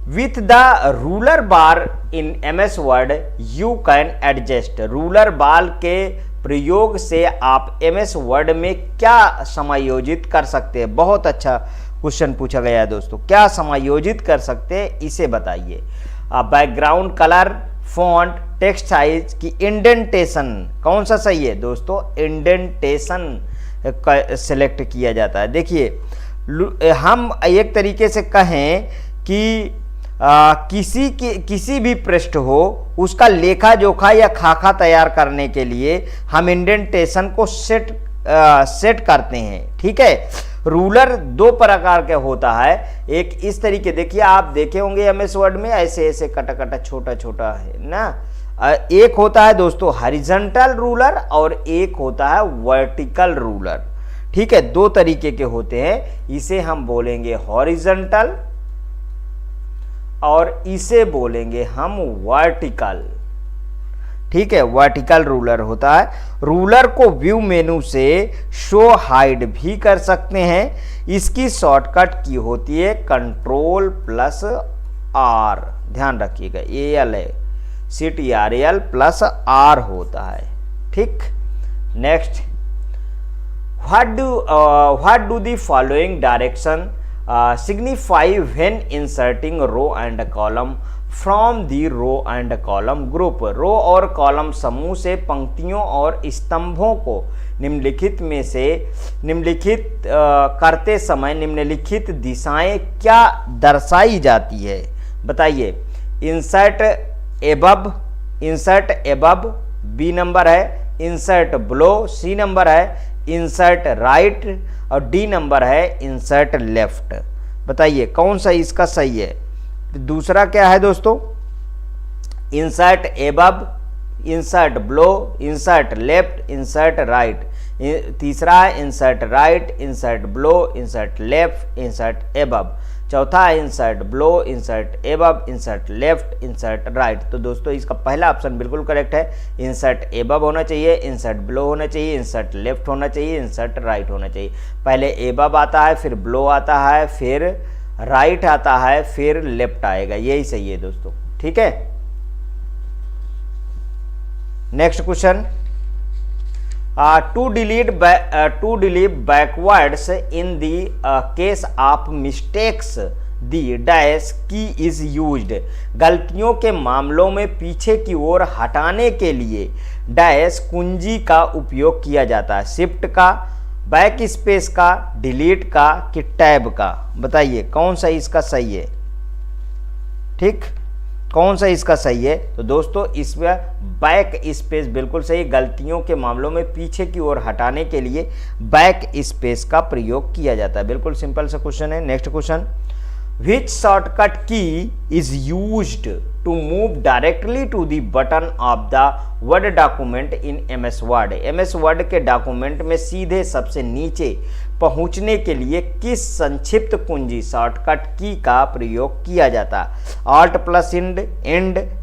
with the ruler bar in MS Word you can adjust. Ruler bar के प्रयोग से आप MS वर्ड में क्या समायोजित कर सकते हैं? बहुत अच्छा क्वेश्चन पूछा गया है दोस्तों, क्या समायोजित कर सकते हैं इसे बताइए। Background colour, font, text size की इंडेंटेशन, कौन सा सही है दोस्तों? इंडेंटेशन सेलेक्ट किया जाता है। देखिए, हम एक तरीके से कहें कि किसी भी पृष्ठ हो उसका लेखा जोखा या खाका तैयार करने के लिए हम इंडेंटेशन को सेट करते हैं। ठीक है, रूलर दो प्रकार के होता है, एक इस तरीके, देखिए आप देखे होंगे MS वर्ड में ऐसे ऐसे कटा कटा छोटा छोटा है ना, एक होता है दोस्तों हॉरिजॉन्टल रूलर और एक होता है वर्टिकल रूलर। ठीक है, दो तरीके के होते हैं, इसे हम बोलेंगे हॉरिजॉन्टल और इसे बोलेंगे हम वर्टिकल। ठीक है, वर्टिकल रूलर होता है। रूलर को व्यू मेनू से शो हाइड भी कर सकते हैं। इसकी शॉर्टकट की होती है Ctrl+R, ध्यान रखिएगा, AL है, Ctrl+R होता है। ठीक, next, what do the following direction signify when inserting row and column from the row and column group. Row और कॉलम समूह से पंक्तियों और स्तंभों को निम्नलिखित करते समय निम्नलिखित दिशाएं क्या दर्शाई जाती है? बताइए। इंसर्ट एबव बी नंबर है, इंसर्ट ब्लो सी नंबर है, इंसर्ट राइट और डी नंबर है इंसर्ट लेफ्ट। बताइए कौन सा इसका सही है? दूसरा क्या है दोस्तों? Insert above, insert blow, insert left, insert right. तीसरा है insert right, insert blow, insert left, insert above. चौथा है insert blow, insert above, insert left, insert right. तो दोस्तों इसका पहला ऑप्शन बिल्कुल करेक्ट है, इंसर्ट एबव होना चाहिए, इंसर्ट ब्लो होना चाहिए, इंसर्ट लेफ्ट होना चाहिए, इंसर्ट राइट होना चाहिए। पहले एबव आता है, फिर ब्लो आता है, फिर राइट आता है, फिर लेफ्ट आएगा, यही सही है दोस्तों। ठीक है, next question, to delete backwards in the case of mistakes the dash key is used. गलतियों के मामलों में पीछे की ओर हटाने के लिए डैश कुंजी का उपयोग किया जाता है। शिफ्ट का, बैक स्पेस का, डिलीट का कि टैब का? बताइए कौन सा इसका सही है? ठीक, कौन सा इसका सही है? तो दोस्तों इसमें बैक स्पेस बिल्कुल सही। गलतियों के मामलों में पीछे की ओर हटाने के लिए बैक स्पेस का प्रयोग किया जाता है। बिल्कुल सिंपल सा क्वेश्चन है। Next question, which shortcut key is used to move directly to the button of the word document in MS Word. MS Word के डॉक्यूमेंट में सीधे सबसे नीचे पहुंचने के लिए किस संक्षिप्त कुंजी शॉर्टकट की का प्रयोग किया जाता? Alt+End,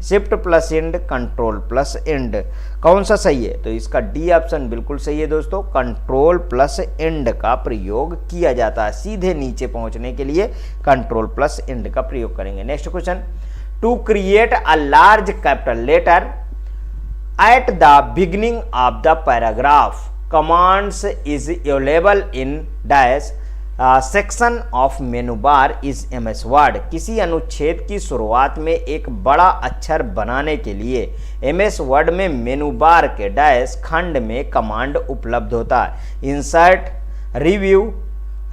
Shift+End, Control+End। कौन सा सही है? तो इसका डी ऑप्शन बिल्कुल सही है दोस्तों, Control+End का प्रयोग किया जाता है। सीधे नीचे पहुंचने के लिए Control+End का प्रयोग करेंगे। Next question, to create a large capital letter at the beginning of the paragraph, commands is available in dash section of menu bar is MS Word। किसी अनुच्छेद की शुरुआत में एक बड़ा अक्षर बनाने के लिए MS Word में मेनू बार के डैश खंड में कमांड उपलब्ध होता है। इंसर्ट, रिव्यू,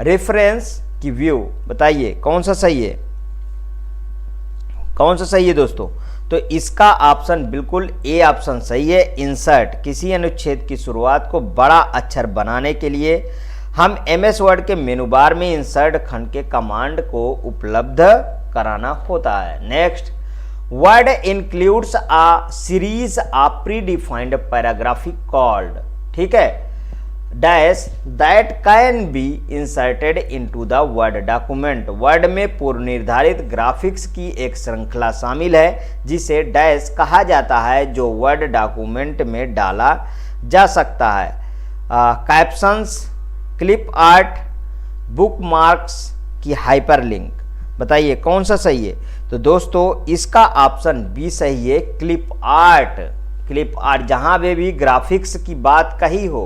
रेफरेंस की व्यू। बताइए कौन सा सही है? कौन सा सही है दोस्तों? तो इसका ऑप्शन बिल्कुल ए ऑप्शन सही है, इंसर्ट। किसी अनुच्छेद की शुरुआत को बड़ा अक्षर बनाने के लिए हम MS वर्ड के मेनू बार में इंसर्ट खंड के कमांड को उपलब्ध कराना होता है। Next, Word includes a series of predefined paragraph called, ठीक है, dash that can be inserted into the word document. Word में पूर्व निर्धारित ग्राफिक्स की एक श्रृंखला शामिल है जिसे डैश कहा जाता है, जो वर्ड डॉक्यूमेंट में डाला जा सकता है। Captions, clip art, book marks की हाइपरलिंक। बताइए कौन सा सही है? तो दोस्तों इसका ऑप्शन बी सही है, क्लिप आर्ट। क्लिप आर्ट, जहां पे भी ग्राफिक्स की बात कही हो,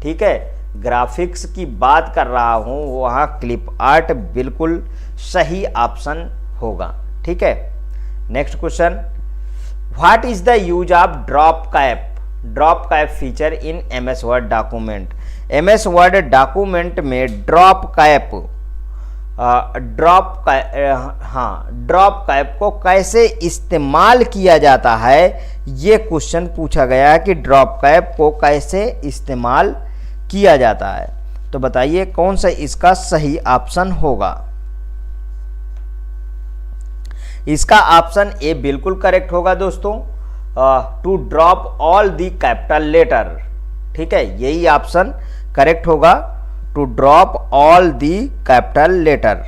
ठीक है, ग्राफिक्स की बात कर रहा हूं, वहां क्लिप आर्ट बिल्कुल सही ऑप्शन होगा, ठीक है। Next question, what is the use of drop cap? Drop cap feature in MS Word document. MS Word document में ड्रॉप कैप ड्रॉप कैप को कैसे इस्तेमाल किया जाता है, ये क्वेश्चन पूछा गया है कि ड्रॉप कैप को कैसे इस्तेमाल किया जाता है। तो बताइए कौन सा इसका सही ऑप्शन होगा? इसका ऑप्शन ए बिल्कुल करेक्ट होगा दोस्तों, to drop all the capital letter, ठीक है, यही ऑप्शन करेक्ट होगा, to drop all the capital letter.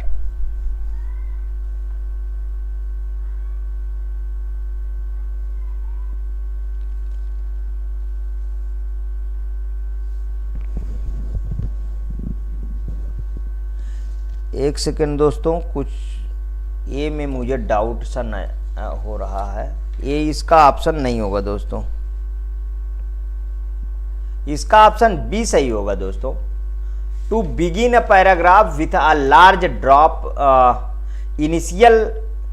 एक सेकेंड दोस्तों, कुछ ए में मुझे डाउट सा हो रहा है, ये इसका ऑप्शन नहीं होगा दोस्तों, इसका ऑप्शन बी सही होगा दोस्तों, to begin a paragraph with a large drop initial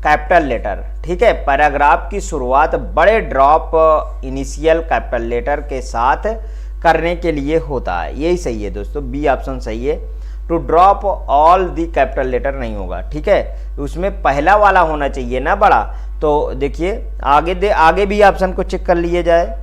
capital letter, ठीक है, पैराग्राफ की शुरुआत बड़े ड्रॉप इनिशियल कैपिटल लेटर के साथ करने के लिए होता है, यही सही है दोस्तों, बी ऑप्शन सही है। To drop all the capital letter नहीं होगा, ठीक है, उसमें पहला वाला होना चाहिए ना बड़ा। तो देखिए आगे भी ऑप्शन को चेक कर लिए जाए।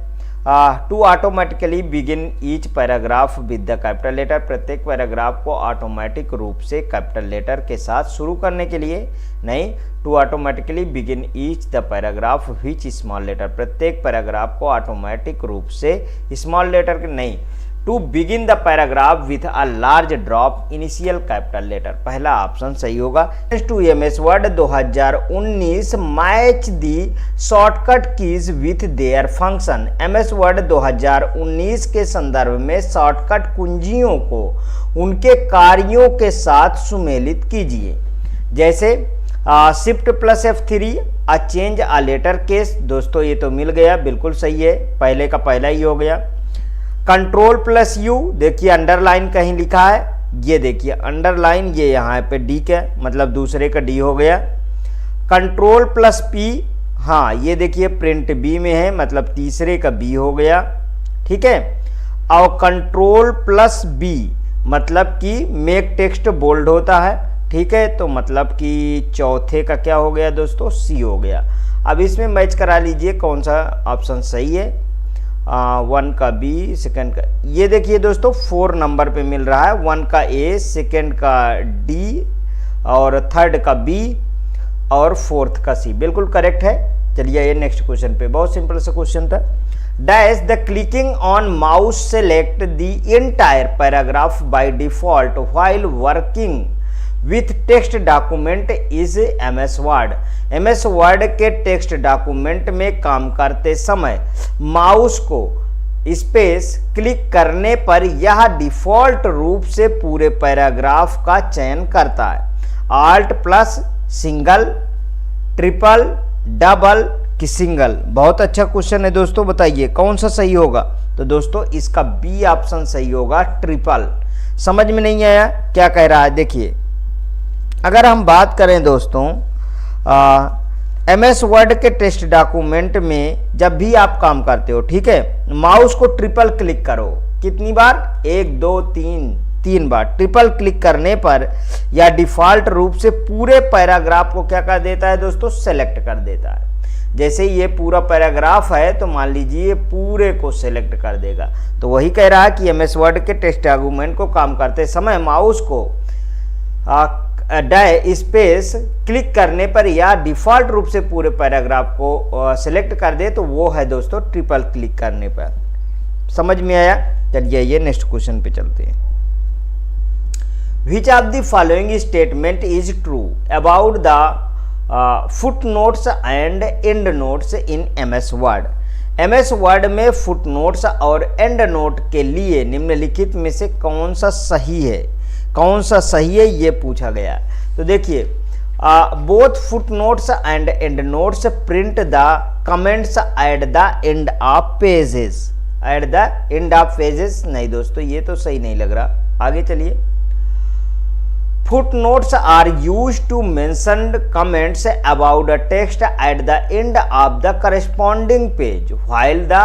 To automatically begin each paragraph with the capital letter, प्रत्येक पैराग्राफ को ऑटोमेटिक रूप से कैपिटल लेटर के साथ शुरू करने के लिए नहीं, to automatically begin each the paragraph which small letter, प्रत्येक पैराग्राफ को ऑटोमेटिक रूप से स्मॉल लेटर के नहीं, to begin the paragraph with a large drop initial capital letter, पहला ऑप्शन सही होगा। To MS Word 2019 match the shortcut keys with their function. MS Word 2019 के संदर्भ में शॉर्टकट कुंजियों को उनके कार्यों के साथ सुमेलित कीजिए। जैसे shift plus F3, a change a letter case, दोस्तों ये तो मिल गया, बिल्कुल सही है, पहले का पहला ही हो गया। कंट्रोल प्लस यू, देखिए अंडरलाइन कहीं लिखा है, ये देखिए अंडरलाइन, ये यहाँ पे डी का मतलब दूसरे का डी हो गया। कंट्रोल प्लस पी, हाँ ये देखिए प्रिंट बी में है, मतलब तीसरे का बी हो गया, ठीक है। और कंट्रोल प्लस बी मतलब कि मेक टेक्स्ट बोल्ड होता है, ठीक है, तो मतलब कि चौथे का क्या हो गया दोस्तों, सी हो गया। अब इसमें मैच करा लीजिए कौन सा ऑप्शन सही है, 1 का बी, सेकंड का, ये देखिए दोस्तों 4 नंबर पे मिल रहा है, 1 का ए, सेकंड का डी और थर्ड का बी और फोर्थ का सी, बिल्कुल करेक्ट है। चलिए ये नेक्स्ट क्वेश्चन पे, बहुत सिंपल सा क्वेश्चन था। Dash the clicking on mouse select the entire paragraph by default while working with text document is MS Word. MS word के टेक्स्ट डॉक्यूमेंट में काम करते समय माउस को स्पेस क्लिक करने पर यह डिफॉल्ट रूप से पूरे पैराग्राफ का चयन करता है। Alt plus single, triple, double कि सिंगल। बहुत अच्छा क्वेश्चन है दोस्तों, बताइए कौन सा सही होगा। तो दोस्तों इसका बी ऑप्शन सही होगा, ट्रिपल। समझ में नहीं आया क्या कह रहा है, देखिए अगर हम बात करें दोस्तों एमएस वर्ड के टेक्स्ट डॉक्यूमेंट में जब भी आप काम करते हो, ठीक है, माउस को ट्रिपल क्लिक करो, कितनी बार, 1 2 3 बार। ट्रिपल क्लिक करने पर या डिफॉल्ट रूप से पूरे पैराग्राफ को क्या कर देता है दोस्तों, सेलेक्ट कर देता है। जैसे ये पूरा पैराग्राफ है तो मान लीजिए पूरे को सेलेक्ट कर देगा। तो वही कह रहा है कि एमएस वर्ड के टेक्स्ट डॉक्यूमेंट को काम करते समय माउस को स्पेस क्लिक करने पर या डिफॉल्ट रूप से पूरे पैराग्राफ को सिलेक्ट कर दे तो वो है दोस्तों ट्रिपल क्लिक करने पर। समझ में आया? चलिए ये नेक्स्ट क्वेश्चन पे चलते हैं। विच of the following statement is true about the foot notes and and notes in MS Word. MS Word में फुट नोट्स और एंड नोट के लिए निम्नलिखित में से कौन सा सही है, कौन सा सही है ये पूछा गया। तो देखिए both foot notes and and notes print the comments at the end of pages. At the end of pages नहीं दोस्तों, ये तो सही नहीं लग रहा। आगे चलिए। Footnotes are used to mention comments about a text at the end of the corresponding page, while the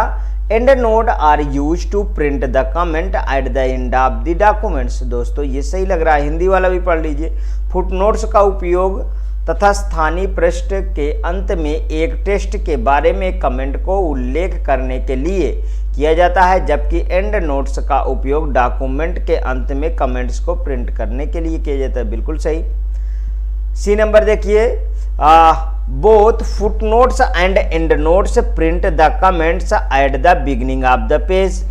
endnote are used to print the comment at the end of the documents। दोस्तों ये सही लग रहा है, हिंदी वाला भी पढ़ लीजिए। फुटनोट्स का उपयोग तथा स्थानीय पृष्ठ के अंत में एक टेक्स्ट के बारे में कमेंट को उल्लेख करने के लिए किया जाता है, जबकि एंड नोट्स का उपयोग डॉक्यूमेंट के अंत में कमेंट्स को प्रिंट करने के लिए किया जाता है। बिल्कुल सही। सी नंबर देखिए। Both footnotes and and notes print the comments at the beginning of the page.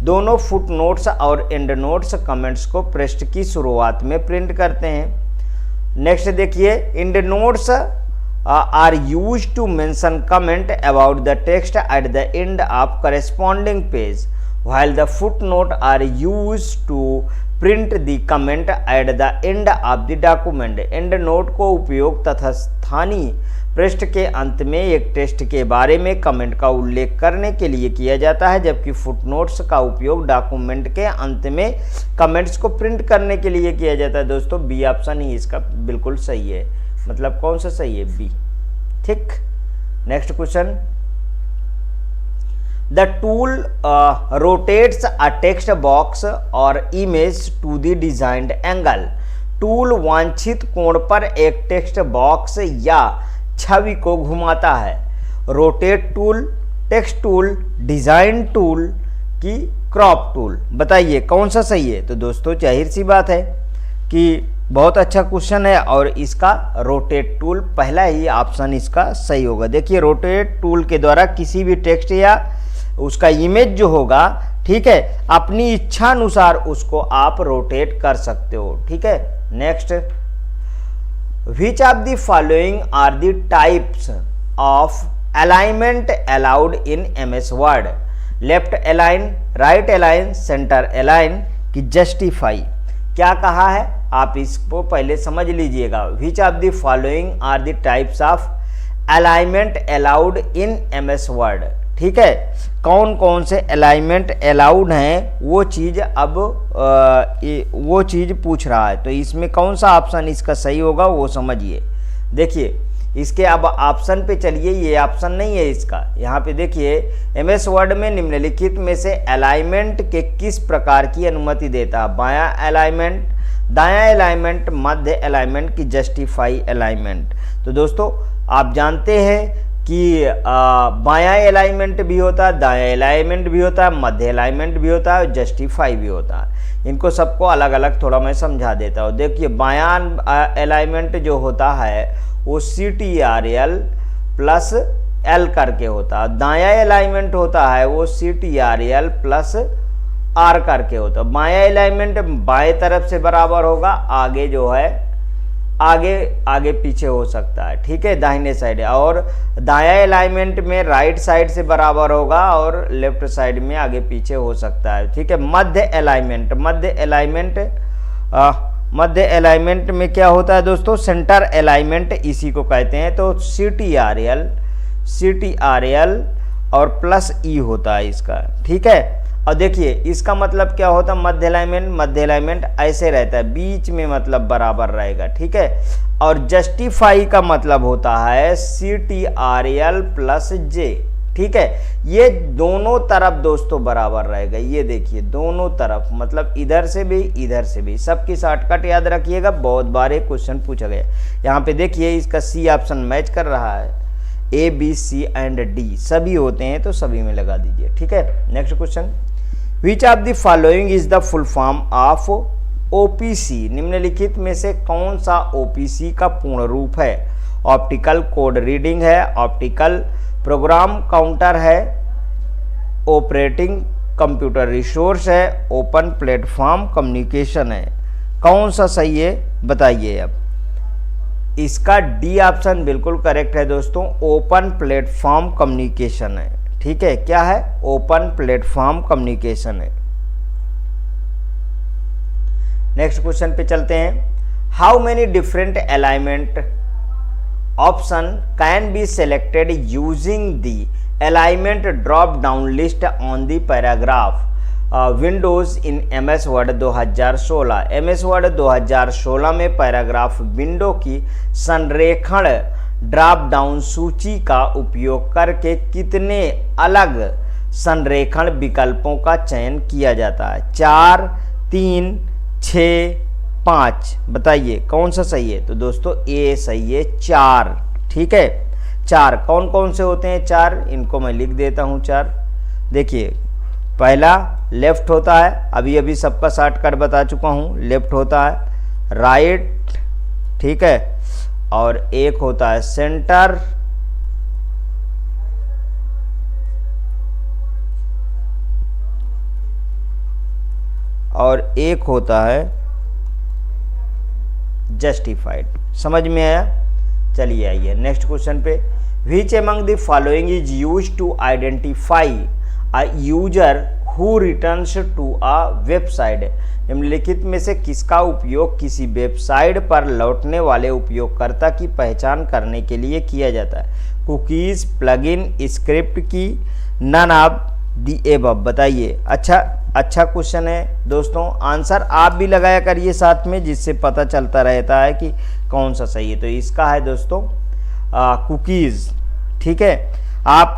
दोनों फुटनोट्स और एंड नोट्स कमेंट्स को पृष्ठ की शुरुआत में प्रिंट करते हैं। नेक्स्ट देखिए। And notes are used to mention comment about the text at the end of corresponding page, while the footnote are used to print the comment at the end of the document। end note को उपयोग तथा स्थानीय पृष्ठ के अंत में एक टेक्स्ट के बारे में कमेंट का उल्लेख करने के लिए किया जाता है, जबकि फुटनोट्स का उपयोग डॉक्यूमेंट के अंत में कमेंट्स को प्रिंट करने के लिए किया जाता है। दोस्तों बी ऑप्शन ही इसका बिल्कुल सही है। मतलब कौन सा सही है? बी। ठीक। Next question. The tool rotates a text box और image to the designed angle. Tool वांछित कोण पर एक टेक्स्ट बॉक्स या छवि को घुमाता है। Rotate tool, text tool, design tool की क्रॉप टूल। बताइए कौन सा सही है? तो दोस्तों जाहिर सी बात है कि बहुत अच्छा क्वेश्चन है और इसका रोटेट टूल पहला ही ऑप्शन इसका सही होगा। देखिए रोटेट टूल के द्वारा किसी भी टेक्स्ट या उसका इमेज जो होगा, ठीक है, अपनी इच्छा अनुसार उसको आप रोटेट कर सकते हो। ठीक है। Next. Which of the following are the types of alignment allowed in MS Word? Left align, right align, centre align की जस्टिफाई। क्या कहा है आप इसको पहले समझ लीजिएगा। Which of the following are the types of alignment allowed in MS Word. ठीक है, कौन कौन से अलाइनमेंट अलाउड हैं वो चीज़ अब वो चीज़ पूछ रहा है। तो इसमें कौन सा ऑप्शन इसका सही होगा वो समझिए। देखिए इसके अब ऑप्शन पे चलिए। ये ऑप्शन नहीं है इसका। यहाँ पे देखिए MS वर्ड में निम्नलिखित में से अलाइनमेंट के किस प्रकार की अनुमति देता है? बायां अलाइनमेंट, दायां अलाइनमेंट, मध्य अलाइनमेंट की जस्टिफाई अलाइनमेंट। तो दोस्तों आप जानते हैं कि बायां अलाइनमेंट भी होता है, दायां अलाइनमेंट भी होता है, मध्य अलाइनमेंट भी होता है और जस्टिफाई भी होता है। इनको सबको अलग अलग थोड़ा मैं समझा देता हूँ। देखिए बायां अलाइनमेंट जो होता है वो CTRL प्लस L करके होता है। दायां अलाइनमेंट होता है वो CTRL प्लस R करके होता है। बायां अलाइनमेंट बाएं तरफ से बराबर होगा, आगे जो है आगे आगे पीछे हो सकता है। ठीक है, दाहिने साइड। और दायां अलाइनमेंट में राइट साइड से बराबर होगा और लेफ्ट साइड में आगे पीछे हो सकता है। ठीक है। मध्य अलाइनमेंट, मध्य अलाइनमेंट में क्या होता है दोस्तों? सेंटर अलाइनमेंट इसी को कहते हैं। तो CTRL और प्लस E होता है इसका। ठीक है। और देखिए इसका मतलब क्या होता है? मध्य अलाइनमेंट ऐसे रहता है, बीच में मतलब बराबर रहेगा। ठीक है। और जस्टिफाई का मतलब होता है CTRL प्लस J। ठीक है, ये दोनों तरफ दोस्तों बराबर रहेगा। ये देखिए दोनों तरफ, मतलब इधर से भी इधर से भी। सबकी शॉर्टकट याद रखिएगा, बहुत बार एक क्वेश्चन पूछा गया। यहाँ पे देखिए इसका सी ऑप्शन मैच कर रहा है। A, B, C and D सभी होते हैं तो सभी में लगा दीजिए। ठीक है। Next question. Which of the following is the full form of OPC निम्नलिखित में से कौन सा ओपीसी का पूर्ण रूप है? ऑप्टिकल कोड रीडिंग है, ऑप्टिकल प्रोग्राम काउंटर है, ऑपरेटिंग कंप्यूटर रिसोर्स है, ओपन प्लेटफॉर्म कम्युनिकेशन है। कौन सा सही है बताइए। अब इसका डी ऑप्शन बिल्कुल करेक्ट है दोस्तों, ओपन प्लेटफॉर्म कम्युनिकेशन है। ठीक है, क्या है? ओपन प्लेटफॉर्म कम्युनिकेशन है। नेक्स्ट क्वेश्चन पे चलते हैं। How many different alignment option can be selected using the alignment drop down list on the paragraph Windows in MS word 2016। MS word 2016 में पैराग्राफ विंडो की संरेखण ड्रॉप डाउन सूची का उपयोग करके कितने अलग संरेखण विकल्पों का चयन किया जाता है? 4, 3, 6, 5। बताइए कौन सा सही है? तो दोस्तों ए सही है, 4। ठीक है, 4 कौन कौन से होते हैं? 4 इनको मैं लिख देता हूं। 4 देखिए, पहला लेफ्ट होता है, अभी अभी सबका शॉर्टकट बता चुका हूं। लेफ्ट होता है, राइट, ठीक है, और एक होता है सेंटर, और एक होता है जस्टिफाइड। समझ में आया? चलिए आइए नेक्स्ट क्वेश्चन पे। Which among the following is used to identify a user who returns to a website? निम्नलिखित में से किसका उपयोग किसी वेबसाइट पर लौटने वाले उपयोगकर्ता की पहचान करने के लिए किया जाता है? कुकीज, प्लगइन, स्क्रिप्ट की, नन ऑफ दी एबव। बताइए। अच्छा क्वेश्चन है दोस्तों, आंसर आप भी लगाया करिए साथ में, जिससे पता चलता रहता है कि कौन सा सही है। तो इसका है दोस्तों कुकीज़। ठीक है, आप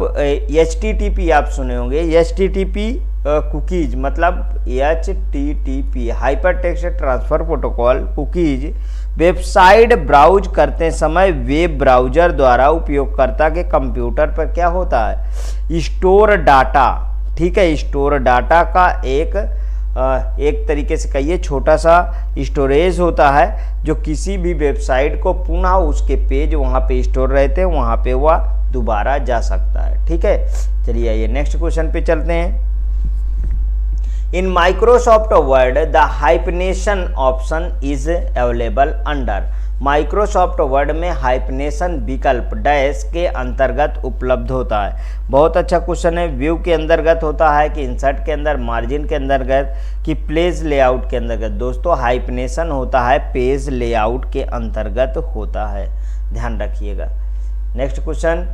HTTP आप सुने होंगे, HTTP कुकीज मतलब HTTP hyper text transfer protocol. Cookies website browse करते समय वेब ब्राउजर द्वारा उपयोगकर्ता के कंप्यूटर पर क्या होता है? Store data. ठीक है, स्टोर डाटा का एक तरीके से कहिए छोटा सा स्टोरेज होता है, जो किसी भी वेबसाइट को पुनः उसके पेज वहाँ पे स्टोर रहते हैं, वहाँ पे वह दोबारा जा सकता है। ठीक है, चलिए आइए नेक्स्ट क्वेश्चन पे चलते हैं। In Microsoft Word the hyphenation option is available under. Microsoft Word में हाइफनेशन विकल्प डैश के अंतर्गत उपलब्ध होता है। बहुत अच्छा क्वेश्चन है। व्यू के अंतर्गत होता है कि इंसर्ट के अंदर, मार्जिन के अंतर्गत, कि पेज लेआउट के अंतर्गत? दोस्तों हाइफनेशन होता है पेज लेआउट के अंतर्गत होता है, ध्यान रखिएगा। Next question,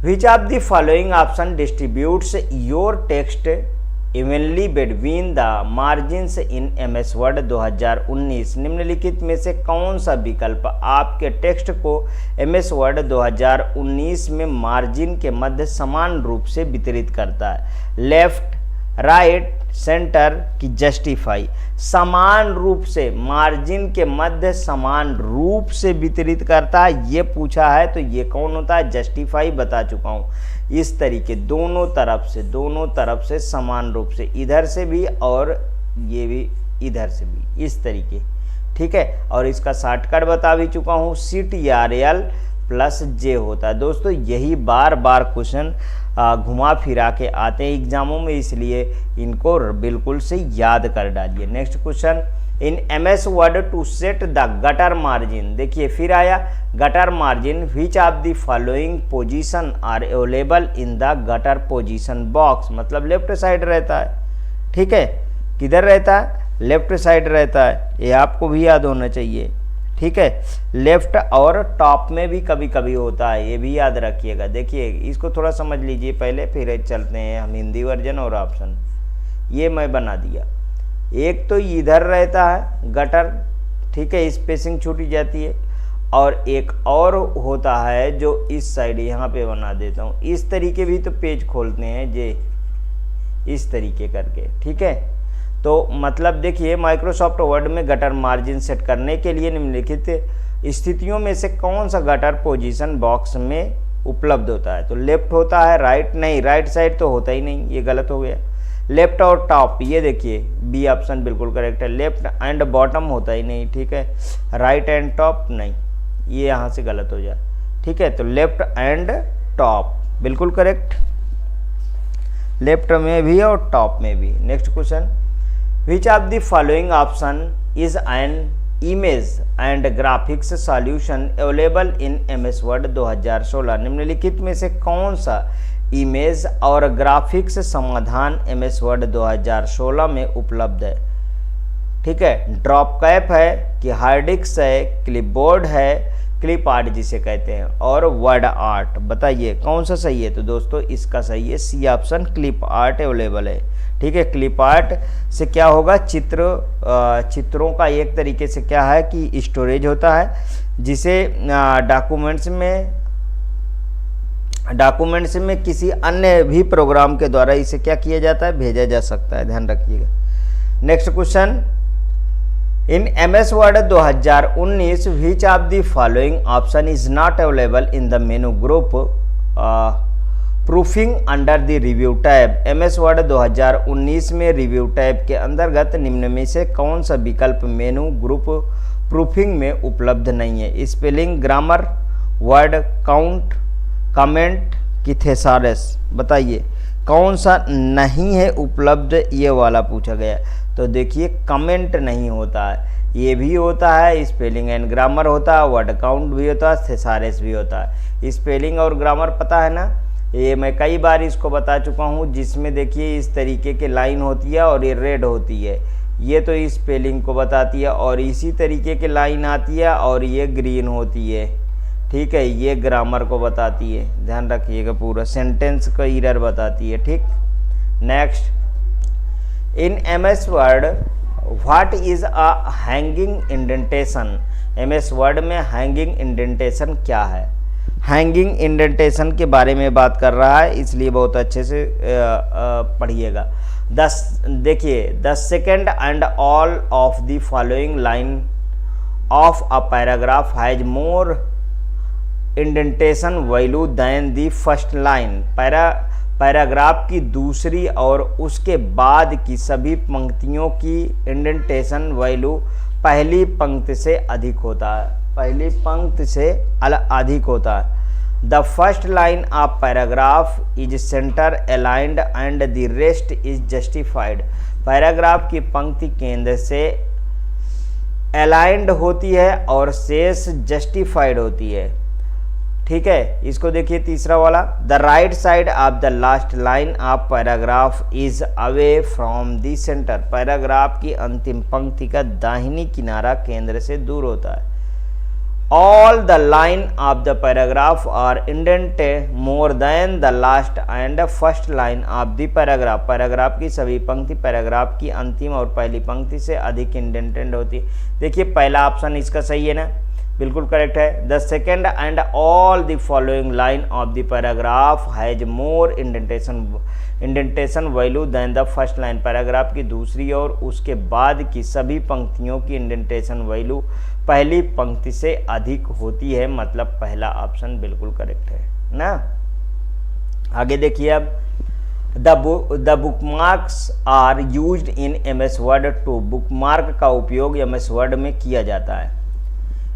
which of the following option distributes your text evenly between the margins in MS Word 2019? निम्नलिखित में से कौन सा विकल्प आपके टेक्स्ट को एमएस वर्ड 2019 में मार्जिन के मध्य समान रूप से वितरित करता है? लेफ्ट, राइट, सेंटर की जस्टिफाई? समान रूप से, मार्जिन के मध्य समान रूप से वितरित करता है, ये पूछा है। तो ये कौन होता है? जस्टिफाई बता चुका हूँ। इस तरीके दोनों तरफ से समान रूप से, इधर से भी और ये भी इधर से भी, इस तरीके। ठीक है, और इसका शॉर्टकट बता भी चुका हूँ, CTRL+J होता है। दोस्तों यही बार बार क्वेश्चन घुमा फिरा के आते हैं एग्जामों में, इसलिए इनको बिल्कुल से याद कर डालिए। Next question, in MS Word to set the gutter margin. देखिए फिर आया gutter margin, which of the following position are available in the gutter position box? मतलब लेफ्ट साइड रहता है। ठीक है, किधर रहता है? लेफ्ट साइड रहता है, ये आपको भी याद होना चाहिए। ठीक है, लेफ्ट और टॉप में भी कभी कभी होता है, ये भी याद रखिएगा। देखिए इसको थोड़ा समझ लीजिए पहले, फिर चलते हैं हम हिंदी वर्जन और ऑप्शन। ये मैं बना दिया। एक तो इधर रहता है गटर, ठीक है, स्पेसिंग छूटी जाती है, और एक और होता है जो इस साइड, यहाँ पे बना देता हूँ। इस तरीके भी तो पेज खोलते हैं जे, इस तरीके करके। ठीक है, तो मतलब देखिए माइक्रोसॉफ्ट वर्ड में गटर मार्जिन सेट करने के लिए निम्नलिखित स्थितियों में से कौन सा गटर पोजीशन बॉक्स में उपलब्ध होता है? तो लेफ्ट होता है, राइट नहीं, राइट साइड तो होता ही नहीं, ये गलत हो गया। लेफ्ट और टॉप, ये देखिए बी ऑप्शन बिल्कुल करेक्ट है। लेफ्ट एंड बॉटम होता ही नहीं, ठीक है। राइट एंड टॉप नहीं, ये यहाँ से गलत हो जाए, ठीक है। तो लेफ्ट एंड टॉप बिल्कुल करेक्ट, लेफ्ट में भी और टॉप में भी। Next question, which of the following option is an image and graphics solution available in MS word 2016। निम्नलिखित में से कौन सा इमेज और ग्राफिक्स समाधान एमएस वर्ड 2016 में उपलब्ध है? ठीक है, ड्रॉप कैप है कि हार्ड डिस्क है, क्लिपबोर्ड है, क्लिप आर्ट जिसे कहते हैं, और वर्ड आर्ट। बताइए कौन सा सही है? तो दोस्तों इसका सही है C option, clip art available है। ठीक है, क्लिप आर्ट से क्या होगा, चित्रों का एक तरीके से क्या है कि स्टोरेज होता है, जिसे डॉक्यूमेंट्स में किसी अन्य भी प्रोग्राम के द्वारा इसे क्या किया जाता है, भेजा जा सकता है, ध्यान रखिएगा। Next question, in MS Word 2019 which of the following option is not available in the menu group proofing under the review tab. MS Word 2019 में रिव्यू टैब के अंतर्गत निम्न में से कौन सा विकल्प मेनू ग्रुप प्रूफिंग में उपलब्ध नहीं है? Spelling, grammar, word count, comment की थेसारस। बताइए कौन सा नहीं है उपलब्ध, ये वाला पूछा गया। तो देखिए कमेंट नहीं होता है, ये भी होता है, स्पेलिंग एंड ग्रामर होता है, वर्ड काउंट भी होता है, थेसारस भी होता है। स्पेलिंग और ग्रामर पता है ना, ये मैं कई बार इसको बता चुका हूँ, जिसमें देखिए इस तरीके की लाइन होती है और ये रेड होती है, ये तो स्पेलिंग को बताती है, और इसी तरीके की लाइन आती है और ये ग्रीन होती है, ठीक है, ये ग्रामर को बताती है, ध्यान रखिएगा, पूरा सेंटेंस का एरर बताती है। ठीक, next, in MS word what is a hanging indentation? MS Word में हैंगिंग इंडेंटेशन क्या है? हैंगिंग इंडेंटेशन के बारे में बात कर रहा है, इसलिए बहुत अच्छे से पढ़िएगा। देखिए, the second and all of the following line of a paragraph has more indentation value than the first line. Paragraph की दूसरी और उसके बाद की सभी पंक्तियों की इंडेंटेशन वैल्यू पहली पंक्ति से अधिक होता है, पहली पंक्ति से अधिक होता है। The first line of paragraph is centre aligned and the rest is justified. Paragraph की पंक्ति केंद्र से अलाइंड होती है और शेष जस्टिफाइड होती है। ठीक है, इसको देखिए तीसरा वाला, the right side of the last line of paragraph is away from the centre. Paragraph की अंतिम पंक्ति का दाहिनी किनारा केंद्र से दूर होता है। All the line of the paragraph are indented more than the last and first line of the paragraph. Paragraph की सभी पंक्ति पैराग्राफ की अंतिम और पहली पंक्ति से अधिक इंडेंटेड होती है। देखिए पहला ऑप्शन इसका सही है ना, बिल्कुल करेक्ट है। The second and all the following line of the paragraph has more indentation value than the first line. Paragraph की दूसरी और उसके बाद की सभी पंक्तियों की इंडेंटेशन वैल्यू पहली पंक्ति से अधिक होती है, मतलब पहला ऑप्शन बिल्कुल करेक्ट है ना। आगे देखिए अब, the bookmarks are used in MS Word to. Bookmark का उपयोग एमएस वर्ड में किया जाता है,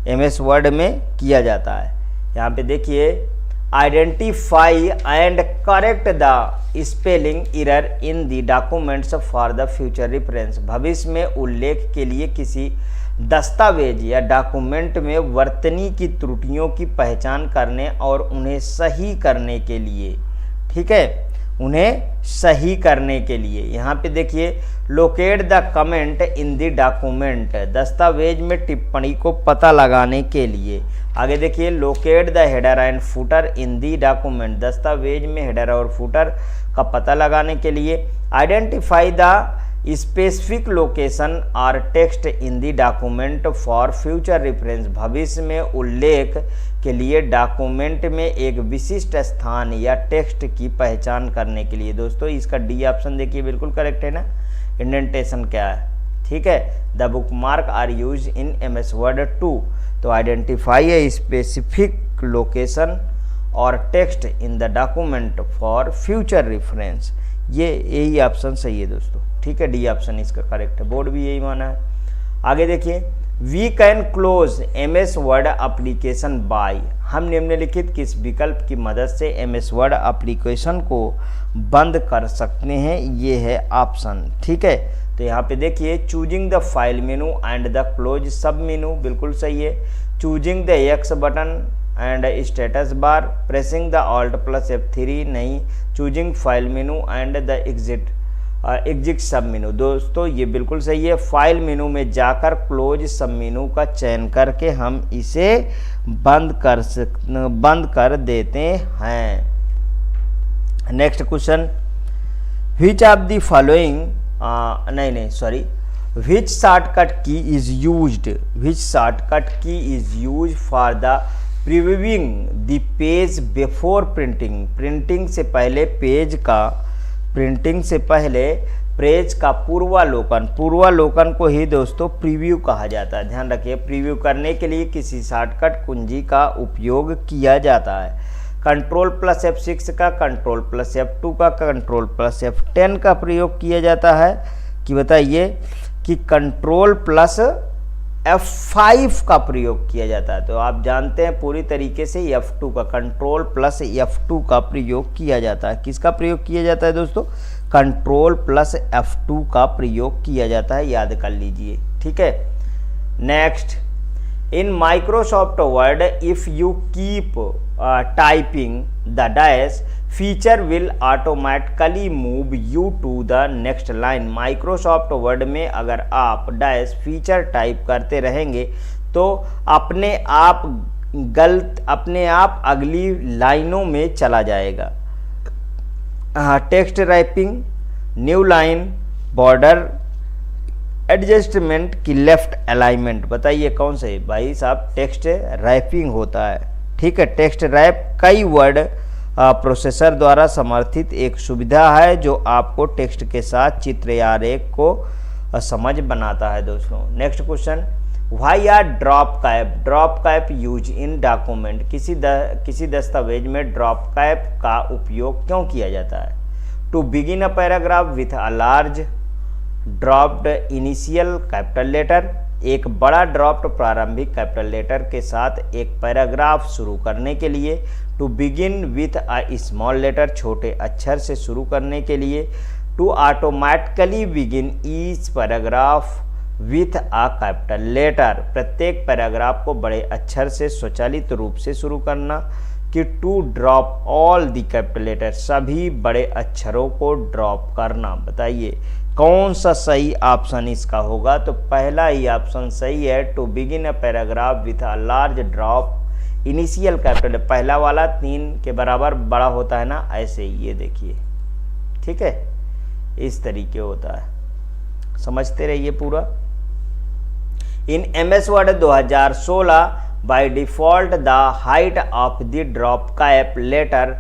एमएस वर्ड में किया जाता है। यहाँ पे देखिए, identify and correct the spelling error in the documents for the future reference. भविष्य में उल्लेख के लिए किसी दस्तावेज या डॉक्यूमेंट में वर्तनी की त्रुटियों की पहचान करने और उन्हें सही करने के लिए, ठीक है, उन्हें सही करने के लिए। यहाँ पे देखिए, locate the comment in the document. दस्तावेज में टिप्पणी को पता लगाने के लिए। आगे देखिए, locate the header and footer in the document. दस्तावेज में हेडर और फुटर का पता लगाने के लिए। आइडेंटिफाई द स्पेसिफिक लोकेशन और text in the document for future reference. भविष्य में उल्लेख के लिए डॉक्यूमेंट में एक विशिष्ट स्थान या टेक्स्ट की पहचान करने के लिए। दोस्तों इसका डी ऑप्शन देखिए बिल्कुल करेक्ट है ना। इंडेंटेशन क्या है, ठीक है, the bookmark are use in MS Word 2 to identify a specific location और text in the document for future reference. ये यही ऑप्शन सही है दोस्तों, ठीक है, डी ऑप्शन इसका करेक्ट है, बोर्ड भी यही माना है। आगे देखिए, we can close MS Word application by, हम निम्नलिखित किस विकल्प की मदद से MS वर्ड एप्लीकेशन को बंद कर सकते हैं, ये है ऑप्शन, ठीक है। तो यहाँ पे देखिए, choosing the file menu and the close सब मेनू, बिल्कुल सही है। Choosing the X button and status bar, pressing the Alt+ F3 नहीं, choosing file menu and the exit सब मेनू, दोस्तों ये बिल्कुल सही है। फाइल मेनू में जाकर क्लोज सब मेनू का चयन करके हम इसे बंद कर देते हैं। Next question, which of the following which shortcut key is used for the previewing the page before printing, printing से पहले पेज का पूर्वालोकन को ही दोस्तों प्रीव्यू कहा जाता है। ध्यान रखिए, प्रीव्यू करने के लिए किसी शॉर्टकट कुंजी का उपयोग किया जाता है। Ctrl+F6 का, Ctrl+F2 का, Ctrl+F10 का प्रयोग किया जाता है कि बताइए कि Ctrl+F5 का प्रयोग किया जाता है। तो आप जानते हैं पूरी तरीके से F2 का, Ctrl+F2 का प्रयोग किया जाता है। किसका प्रयोग किया जाता है दोस्तों? Ctrl+F2 का प्रयोग किया जाता है, याद कर लीजिए, ठीक है। Next, in Microsoft Word if you keep typing the dash feature will automatically move you to the next line. Microsoft Word में अगर आप डैश फीचर टाइप करते रहेंगे तो अपने आप अगली लाइनों में चला जाएगा। Text wrapping, new line, border adjustment की लेफ्ट अलाइनमेंट, बताइए कौन से? भाई साहब टेक्स्ट रैपिंग होता है, ठीक है। टेक्स्ट रैप कई वर्ड प्रोसेसर द्वारा समर्थित एक सुविधा है जो आपको टेक्स्ट के साथ चित्र या आरेख को समझ बनाता है दोस्तों। Next question, why are drop cap use in document, किसी दस्तावेज में ड्रॉप कैप का उपयोग क्यों किया जाता है? To begin a paragraph with a large dropped initial capital letter, एक बड़ा ड्रॉप्ड प्रारंभिक कैपिटल लेटर के साथ एक पैराग्राफ शुरू करने के लिए। To begin with a small letter, छोटे अक्षर से शुरू करने के लिए। To automatically begin each paragraph with a capital letter, प्रत्येक पैराग्राफ को बड़े अक्षर से स्वचालित रूप से शुरू करना। कि to drop all the capital letter, सभी बड़े अक्षरों को ड्रॉप करना। बताइए कौन सा सही ऑप्शन इसका होगा? तो पहला ही ऑप्शन सही है, to begin a paragraph with a large drop initial capital. पहला वाला 3 के बराबर बड़ा होता है ना, ऐसे ही ये देखिए, ठीक है, इस तरीके होता है, समझते रहिए पूरा। In MS Word 2016 by default the height of the drop cap letter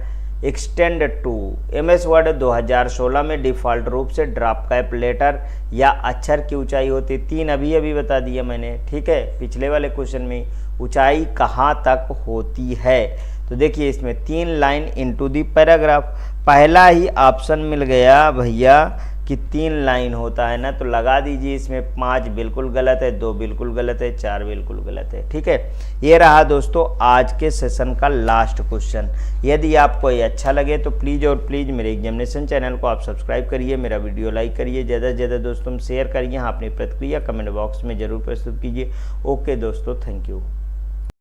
extend to, MS Word 2016 में डिफ़ॉल्ट रूप से ड्रॉप कैप लेटर या अक्षर की ऊंचाई होती 3, अभी बता दिया मैंने, ठीक है। पिछले वाले क्वेश्चन में ऊंचाई कहाँ तक होती है? तो देखिए इसमें 3 लाइन इनटू दी पैराग्राफ, पहला ही ऑप्शन मिल गया भैया कि 3 लाइन होता है ना, तो लगा दीजिए इसमें 5 बिल्कुल गलत है, 2 बिल्कुल गलत है, 4 बिल्कुल गलत है, ठीक है। ये रहा दोस्तों आज के सेशन का लास्ट क्वेश्चन। यदि आपको ये अच्छा लगे तो प्लीज़ और प्लीज़ मेरे एग्जामिनेशन चैनल को आप सब्सक्राइब करिए, मेरा वीडियो लाइक करिए, ज़्यादा से ज़्यादा दोस्तों शेयर करिए, हाँ अपनी प्रतिक्रिया कमेंट बॉक्स में ज़रूर प्रस्तुत कीजिए। ओके दोस्तों, थैंक यू।